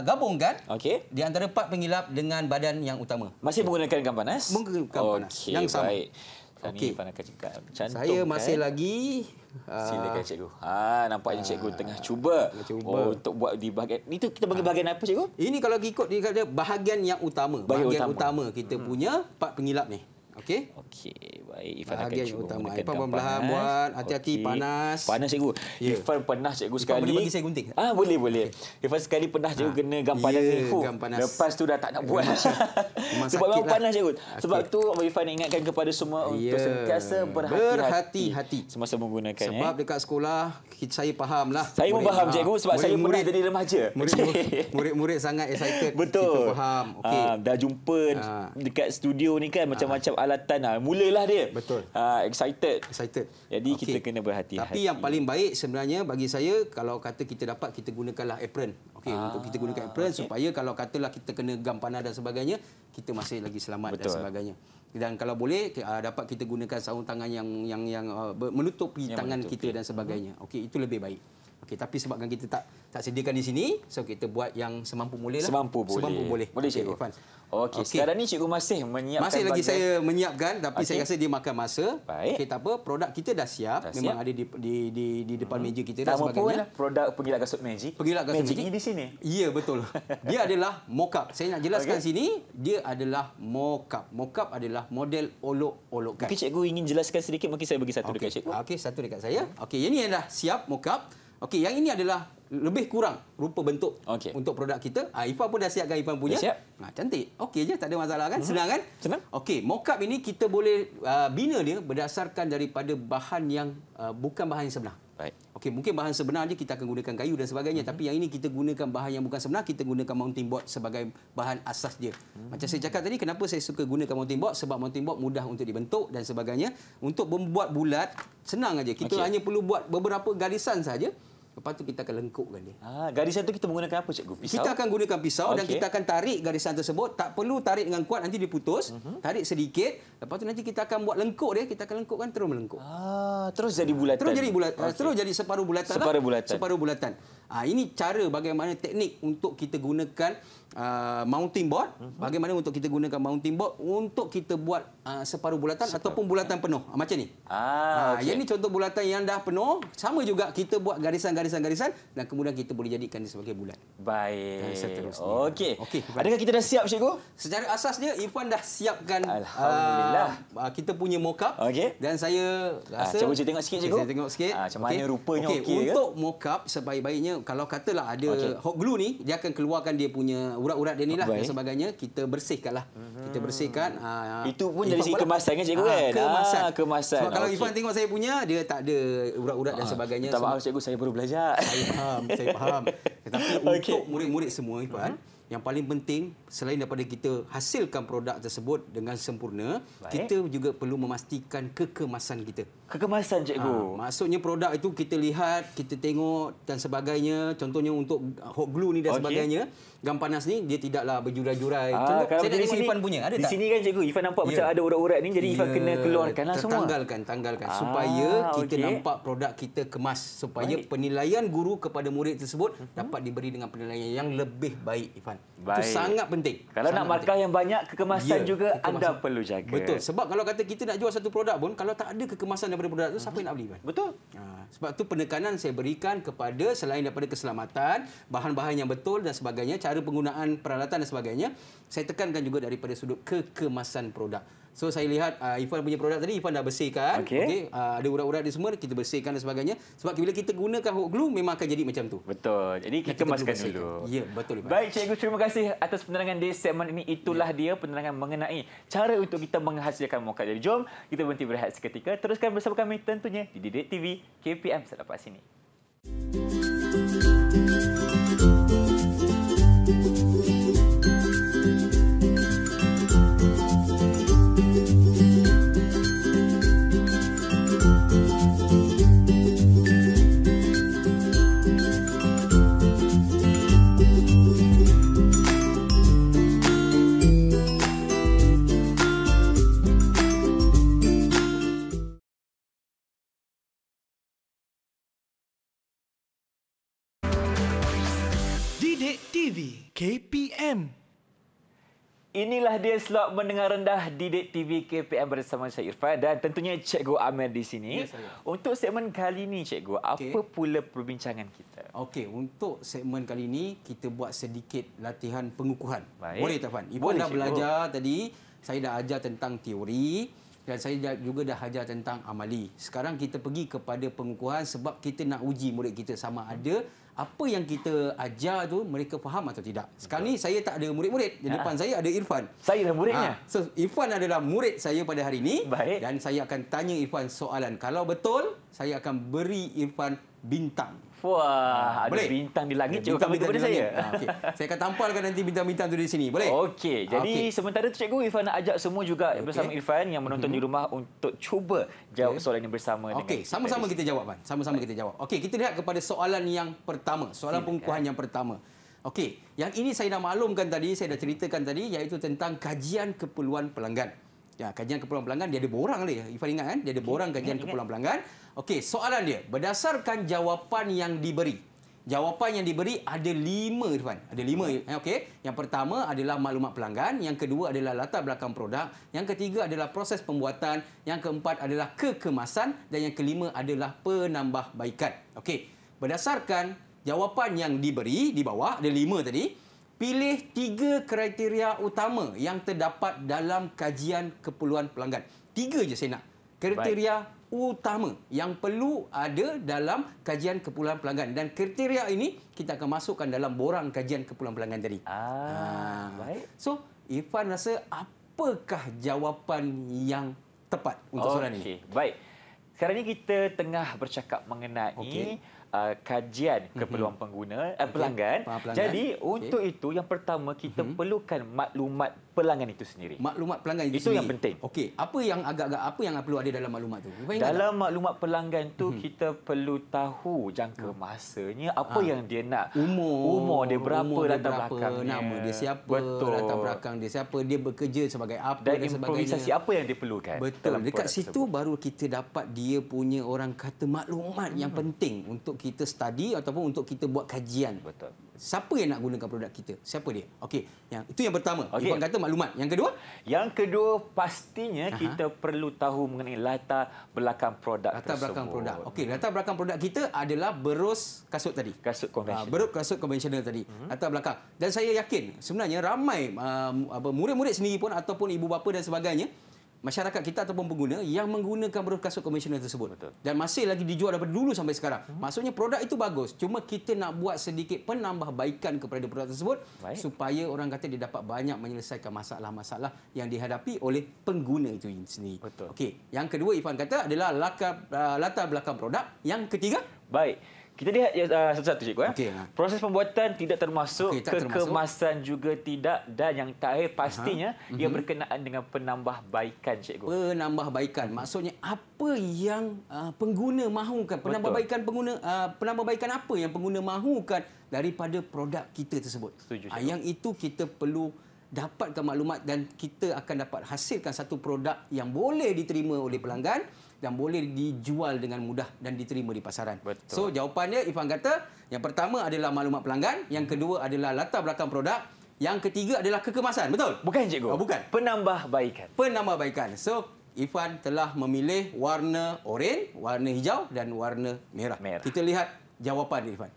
gabungkan Okey. di antara part pengilap dengan badan yang utama. Masih menggunakan gam panas? Menggunakan gam panas. Okey, Yang sama. baik. Sekarang Okey. ni Irfan akan cakap. Cantumkan. Saya masih lagi Silakan cikgu. Nampaknya cikgu tengah cuba. cuba. Untuk buat di bahagian itu kita bagi bahagian apa cikgu? ini kalau ikut dia kata bahagian yang utama. Bahagian utama kita punya part pengilap ni. Okey? Okey, baik. Irfan akan Bahagian yang cuba utama. menggunakan Irfan gam perlahan panas. buat, hati-hati, Okey. panas. Panas cikgu. Ya. Irfan pernah cikgu Irfan sekali. boleh bagi saya gunting? Boleh, boleh. Irfan sekali pernah cikgu kena gam panas Ya, ni. Fuh, gam panas. Lepas tu dah tak nak buat. Memang Sebab sakit memang lah. panas cikgu. Sebab Okey. tu Irfan ingatkan kepada semua untuk Ya. sentiasa berhati-hati Berhati-hati. semasa menggunakan. Sebab dekat sekolah saya faham lah. Saya pun faham cikgu sebab saya pernah murid-murid- jadi remaja. Murid-murid sangat excited. Betul. Kita faham. Okey. Dah jumpa dekat studio ni kan macam-macam alatan. Mulalah dia. Betul. Excited. Jadi Okey. kita kena berhati-hati. Tapi yang paling baik sebenarnya bagi saya, kalau kata kita dapat, kita gunakanlah apron. Okey, untuk kita gunakan apron supaya kalau katalah kita kena gam panas dan sebagainya, kita masih lagi selamat dan Betul. sebagainya. Dan kalau boleh dapat kita gunakan sarung tangan yang menutupi Yang tangan menutupi. kita dan sebagainya. Okey, itu lebih baik. Okey, tapi sebabkan kita tak sediakan di sini, so kita buat yang semampu boleh lah. Semampu boleh. Semampu boleh. Boleh Okey, cikgu. Irfan. Okey, sekarang ni cikgu masih menyiapkan Masih lagi bahagian- saya menyiapkan, tapi Okey. saya rasa dia makan masa. Baik. Okey, tak apa, produk kita dah siap. Dah Memang siap. ada di depan meja kita dan Nama pun sebagainya. produk pengilap kasut Magic. Pengilap kasut Magic Magic. ni di sini. Ya, betul. Dia adalah mock-up. Saya nak jelaskan Okey. sini, dia adalah mock-up. Mock-up adalah model olok-olokkan. Mungkin cikgu ingin jelaskan sedikit, mungkin saya bagi satu Okey. dekat cikgu. Okey, satu dekat saya. Okey, yang ini adalah siap mock-up. Okey, yang ini adalah lebih kurang rupa bentuk Okey. untuk produk kita. Ifan pun dah siapkan Ifan punya. Dah siap. Cantik. Okey je, tak ada masalah kan? Senang kan? Senang. Okey, mock-up ini kita boleh bina dia berdasarkan daripada bahan yang bukan bahan yang sebenar. Baik. Okey, mungkin bahan sebenar dia kita akan gunakan kayu dan sebagainya, tapi yang ini kita gunakan bahan yang bukan sebenar, kita gunakan mounting board sebagai bahan asas dia. Macam saya cakap tadi, kenapa saya suka gunakan mounting board? Sebab mounting board mudah untuk dibentuk dan sebagainya. Untuk membuat bulat senang aja. Kita Okey. hanya perlu buat beberapa garisan saja. Lepas tu kita akan lengkupkan dia. Garisan tu kita menggunakan apa cikgu? Pisau? Kita akan gunakan pisau dan Okey. kita akan tarik garisan tersebut. Tak perlu tarik dengan kuat, nanti dia putus. Tarik sedikit. Lepas tu nanti kita akan buat lengkuk dia. Kita akan lengkupkan, terus melengkuk. Terus jadi bulatan. Terus jadi bulat, Okey. terus jadi separuh bulatan. Separuh bulatan. Separuh bulatan. Ini cara bagaimana teknik untuk kita gunakan mounting board. Bagaimana untuk kita gunakan mounting board untuk kita buat separuh bulatan ataupun bulatan penuh. Macam ni. Okey. Yang ni contoh bulatan yang dah penuh. Sama juga kita buat garisan-garisan dan kemudian kita boleh jadikan dia sebagai bulat. Dan Baik. seterusnya. Okey. Okey. Adakah kita dah siap cikgu? Secara asasnya Irfan dah siapkan Alhamdulillah. kita punya mock-up. Okey. Dan saya rasa cuba saya tengok sikit, cikgu. Saya tengok sikit. Macam mana rupanya okey ke? Untuk mock-up sebaik-baiknya kalau katalah ada hot glue ni, dia akan keluarkan dia punya urat-urat dia ni lah dan Baik. sebagainya. Kita bersihkanlah. Kita bersihkan. Itu pun dari Irfan segi pula- kemasan kan cikgu kan? Kemasan. Kemasan. Sebab kalau Okey. Irfan tengok saya punya, dia tak ada urat-urat dan sebagainya. Minta maaf cikgu, saya baru belajar. Saya faham. Tetapi Okey. untuk murid-murid semua, Irfan, yang paling penting selain daripada kita hasilkan produk tersebut dengan sempurna, Baik. kita juga perlu memastikan kekemasan kita. Kekemasan cikgu. Maksudnya produk itu kita lihat, kita tengok dan sebagainya. Contohnya untuk hot glue ni dan Okey. sebagainya. Gam panas ni dia tidaklah berjurai-jurai. Kalau Contoh, saya macam nak tengok di Irfan punya. Ada di tak? sini kan cikgu, Irfan nampak Ya. macam ada urat-urat ni, jadi Irfan kena keluarkanlah semua. Tanggalkan supaya kita okey. nampak produk kita kemas, supaya Baik. penilaian guru kepada murid tersebut dapat diberi dengan penilaian yang lebih baik, Irfan. Itu Baik. sangat penting. Kalau nak Sangat markah yang banyak, kekemasan Ya, juga kekemasan. anda perlu jaga. Betul. Sebab kalau kata kita nak jual satu produk pun, kalau tak ada kekemasan daripada produk itu, siapa yang nak beli, Irfan? Betul. Sebab tu penekanan saya berikan kepada selain daripada keselamatan, bahan-bahan yang betul dan sebagainya, cara penggunaan peralatan dan sebagainya, saya tekankan juga daripada sudut kekemasan produk. So saya lihat Irfan punya produk tadi, Irfan dah bersihkan. Okey. Ada urat-urat dia semua, kita bersihkan dan sebagainya. Sebab bila kita gunakan hot glue, memang akan jadi macam tu. Betul. Jadi kita perlu kemaskan bersihkan. dulu. Ya, betul. Irfan. Baik, Cikgu, terima kasih atas penerangan di segmen ini. Itulah dia penerangan mengenai cara untuk kita menghasilkan mocha. Jadi jom kita berhenti berehat seketika. Teruskan bersama kami tentunya di Didik TV KPM selepas ini. Didik TV KPM. Inilah dia slot mendengar rendah Didik TV KPM bersama saya Irfan dan tentunya Cikgu Amir di sini. Ya, saya. Untuk segmen kali ini, Cikgu, apa pula perbincangan kita? Okey, untuk segmen kali ini kita buat sedikit latihan pengukuhan. Baik. Boleh tak, Fan? Ibu Boleh, dah Cikgu. belajar tadi, saya dah ajar tentang teori dan saya juga dah ajar tentang amali. Sekarang kita pergi kepada pengukuhan sebab kita nak uji murid kita sama ada apa yang kita ajar tu mereka faham atau tidak. Sekarang ni saya tak ada murid-murid. Di depan saya ada Irfan. Saya dah muridnya. So Irfan adalah murid saya pada hari ini. Baik. Dan saya akan tanya Irfan soalan. Kalau betul, saya akan beri Irfan bintang. Wah, ada boleh? bintang di langit, Cikgu, Bintang kamu kepada di saya. langit. Okey. Saya akan tampalkan nanti bintang-bintang tu di sini. Boleh? Okey, jadi sementara tu Cikgu, Irfan nak ajak semua juga bersama Irfan yang menonton di rumah untuk cuba jawab soalan ini bersama dengan Okey, sama-sama kita jawab, Fan. Sama-sama kita jawab. Okey, kita lihat kepada soalan yang pertama. Soalan pengukuhan yang pertama. Okey, yang ini saya dah maklumkan tadi, saya dah ceritakan tadi, iaitu tentang kajian keperluan pelanggan. Ya, kajian keperluan pelanggan, dia ada borang dia. Irfan ingat kan? Dia ada borang kajian keperluan pelanggan. Okey, soalan dia, berdasarkan jawapan yang diberi. Jawapan yang diberi ada 5, Irfan. Ada 5. Okey. Yang pertama adalah maklumat pelanggan, yang kedua adalah latar belakang produk, yang ketiga adalah proses pembuatan, yang keempat adalah kekemasan dan yang kelima adalah penambahbaikan. Okey. Berdasarkan jawapan yang diberi di bawah ada 5 tadi, pilih 3 kriteria utama yang terdapat dalam kajian keperluan pelanggan. 3 je saya nak. Kriteria utama yang perlu ada dalam kajian keperluan pelanggan dan kriteria ini kita akan masukkan dalam borang kajian keperluan pelanggan tadi. Baik. So, Irfan rasa apakah jawapan yang tepat untuk soalan ini? Baik. Sekarang ni kita tengah bercakap mengenai kajian keperluan pengguna pelanggan. Jadi untuk itu yang pertama kita perlukan maklumat pelanggan itu sendiri. Maklumat pelanggan itu yang penting. Okey, apa yang perlu ada dalam maklumat tu? Dalam maklumat pelanggan tu kita perlu tahu jangka masanya, apa yang dia nak. Umur dia berapa, latar belakangnya. Nama dia siapa, betul. Latar belakang dia siapa, dia bekerja sebagai apa dan sebagainya. improvisasi apa yang dia perlukan. Betul. Dekat situ baru kita dapat dia punya orang kata maklumat yang penting untuk kita study ataupun untuk kita buat kajian. Betul. Siapa yang nak gunakan produk kita? Siapa dia? Okey, itu yang pertama. Irfan kata maklumat. Yang kedua? Yang kedua pastinya kita perlu tahu mengenai latar belakang produk latar tersebut. belakang produk. Okey, latar belakang produk kita adalah berus kasut tadi. Kasut konvensional. Berus kasut konvensional tadi. Latar belakang. Dan saya yakin sebenarnya ramai murid-murid sendiri pun ataupun ibu bapa dan sebagainya, masyarakat kita ataupun pengguna yang menggunakan berus kasut konvensional tersebut. Betul. Dan masih lagi dijual daripada dulu sampai sekarang. Maksudnya produk itu bagus. Cuma kita nak buat sedikit penambahbaikan kepada produk tersebut supaya orang kata dia dapat banyak menyelesaikan masalah-masalah yang dihadapi oleh pengguna itu sendiri. Betul. Okey, yang kedua Irfan kata adalah latar belakang produk. Yang ketiga? Baik. Kita lihat satu-satu, Cikgu. Proses pembuatan tidak termasuk, kekemasan juga tidak, dan yang terakhir pastinya ia berkenaan dengan penambahbaikan, Cikgu. Penambahbaikan. Maksudnya apa yang pengguna mahukan? Penambahbaikan penambahbaikan apa yang pengguna mahukan daripada produk kita tersebut? Setuju, yang itu kita perlu dapatkan maklumat dan kita akan dapat hasilkan satu produk yang boleh diterima oleh pelanggan dan boleh dijual dengan mudah dan diterima di pasaran. Betul. So jawapannya Irfan kata yang pertama adalah maklumat pelanggan, yang kedua adalah latar belakang produk, yang ketiga adalah kekemasan. Betul? Bukan, Cikgu. Bukan. Penambahbaikan. Penambahbaikan. So Irfan telah memilih warna oranye, warna hijau dan warna merah. Kita lihat jawapan Irfan.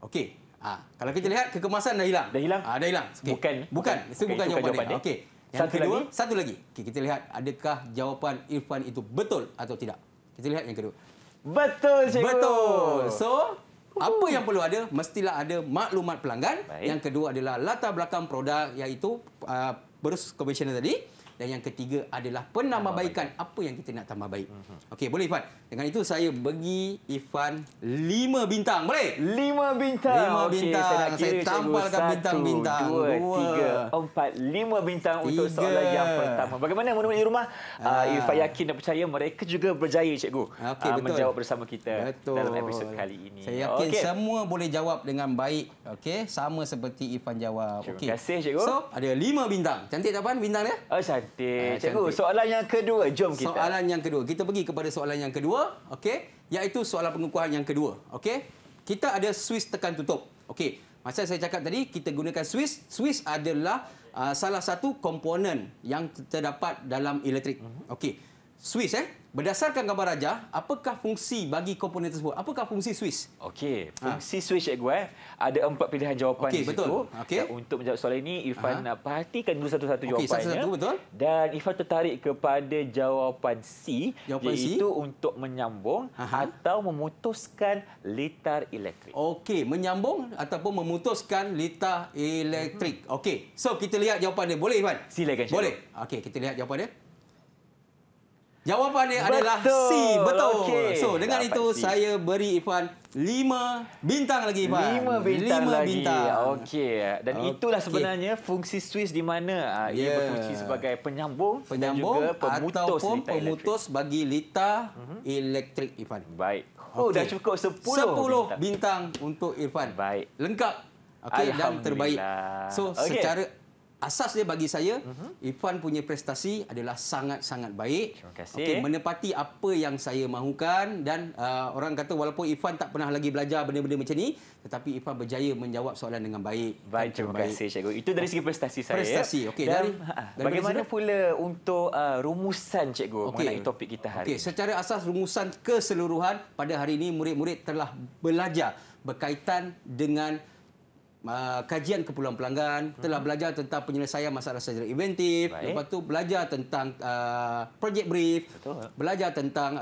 Okey. Kalau kita lihat kekemasan dah hilang. Dah hilang? Dah hilang. Okay. Bukan. Itu bukan jawapan dia. Okey. Satu lagi. Okey, kita lihat adakah jawapan Irfan itu betul atau tidak. Kita lihat yang kedua. Betul, cikgu. Betul. So, apa yang perlu ada? Mestilah ada maklumat pelanggan. Baik. Yang kedua adalah latar belakang produk, iaitu berus konvensional tadi. Dan yang ketiga adalah penambahbaikan apa yang kita nak tambah baik. Okey, boleh Irfan. Dengan itu saya bagi Irfan 5 bintang. Boleh? 5 bintang. 5 bintang. Saya nak Saya kira, tampalkan bintang-bintang. 2, 3, 4, 5 bintang untuk 3. soalan yang pertama. Bagaimana murid-murid di rumah? Irfan yakin dan percaya mereka juga berjaya, cikgu. Okey, betul. Menjawab bersama kita Betul. dalam episod kali ini. Saya yakin semua boleh jawab dengan baik. Okey, sama seperti Irfan jawab. Terima kasih, cikgu. So, ada 5 bintang. Cantik tak Pan bintang dia? Oh, cantik. Cikgu, Cantik. soalan yang kedua. Jom kita. Soalan yang kedua. Kita pergi kepada soalan yang kedua, okey, iaitu soalan pengukuhan yang kedua, okey. Kita ada Swiss tekan tutup. Okey. Masa saya cakap tadi kita gunakan Swiss. Swiss adalah salah satu komponen yang terdapat dalam elektrik. Okey. Swiss berdasarkan gambar raja, apakah fungsi bagi komponen tersebut? Apakah fungsi Swiss? Okey, fungsi Swiss, cikgu. Ada 4 pilihan jawapan Okey, di situ. betul. Okey. Dan untuk menjawab soalan ini, Irfan perhatikan dulu satu-satu jawapannya. satu-satu, betul. Dan Irfan tertarik kepada jawapan C, Jawapan C? iaitu untuk menyambung atau memutuskan litar elektrik. Okey, menyambung ataupun memutuskan litar elektrik. Okey. So, kita lihat jawapan dia. Boleh, Irfan? Silakan, cikgu. Boleh. Okey, kita lihat jawapan dia. Jawapan dia adalah Betul. C. Betul. Okey. So, dengan Dapat itu C. saya beri Irfan 5 bintang lagi, Irfan. 5 bintang 5 lagi. bintang. Okey. Dan itulah sebenarnya fungsi Swiss di mana ia berfungsi sebagai penyambung dan juga pemutus ataupun litar pemutus bagi litar elektrik, Irfan. Baik. Oh, dah cukup 10 bintang untuk Irfan. Baik. Lengkap. Okey, dan terbaik. Alhamdulillah. So, Okey. secara asas dia bagi saya, Irfan punya prestasi adalah sangat-sangat baik. Terima kasih. Okey, menepati apa yang saya mahukan dan orang kata walaupun Irfan tak pernah lagi belajar benda-benda macam ni, tetapi Irfan berjaya menjawab soalan dengan baik. Baik, terima kasih, cikgu. Itu dari segi prestasi saya. Prestasi, okey. Dan Dari bagaimana mana? pula untuk rumusan, cikgu, mengenai topik kita hari Okey, secara asas rumusan keseluruhan pada hari ini murid-murid telah belajar berkaitan dengan kajian keperluan pelanggan, telah belajar tentang penyelesaian masalah secara inventif, Baik. lepas tu belajar tentang project brief, Betul. belajar tentang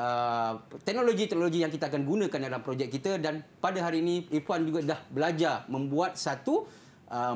teknologi-teknologi yang kita akan gunakan dalam projek kita, dan pada hari ini Irfan juga dah belajar membuat satu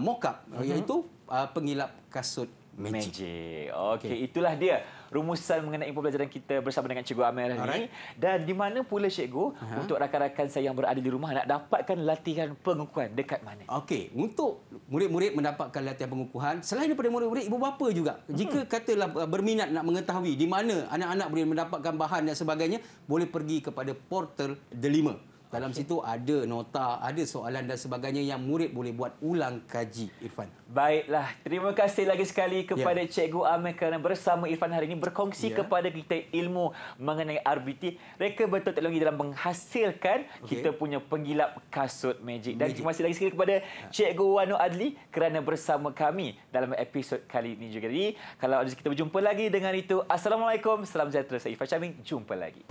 mock-up, iaitu pengilap kasut magic. Okey, itulah dia rumusan mengenai pembelajaran kita bersama dengan Cikgu Amel hari ini. Dan di mana pula, cikgu, untuk rakan-rakan saya yang berada di rumah nak dapatkan latihan pengukuhan dekat mana? Okey, untuk murid-murid mendapatkan latihan pengukuhan, selain daripada murid-murid, ibu bapa juga. Jika katalah berminat nak mengetahui di mana anak-anak boleh mendapatkan bahan dan sebagainya, boleh pergi kepada portal Delima. Dalam situ ada nota, ada soalan dan sebagainya yang murid boleh buat ulang kaji, Irfan. Baiklah, terima kasih lagi sekali kepada Cikgu Amel kerana bersama Irfan hari ini berkongsi kepada kita ilmu mengenai RBT, reka betul teknologi dalam menghasilkan kita punya penggilap kasut magic. Dan terima kasih lagi sekali kepada Cikgu Wano Adli kerana bersama kami dalam episod kali ini juga. Jadi, kalau kita berjumpa lagi dengan itu, Assalamualaikum, salam sejahtera. Saya Irfan Syaming, jumpa lagi.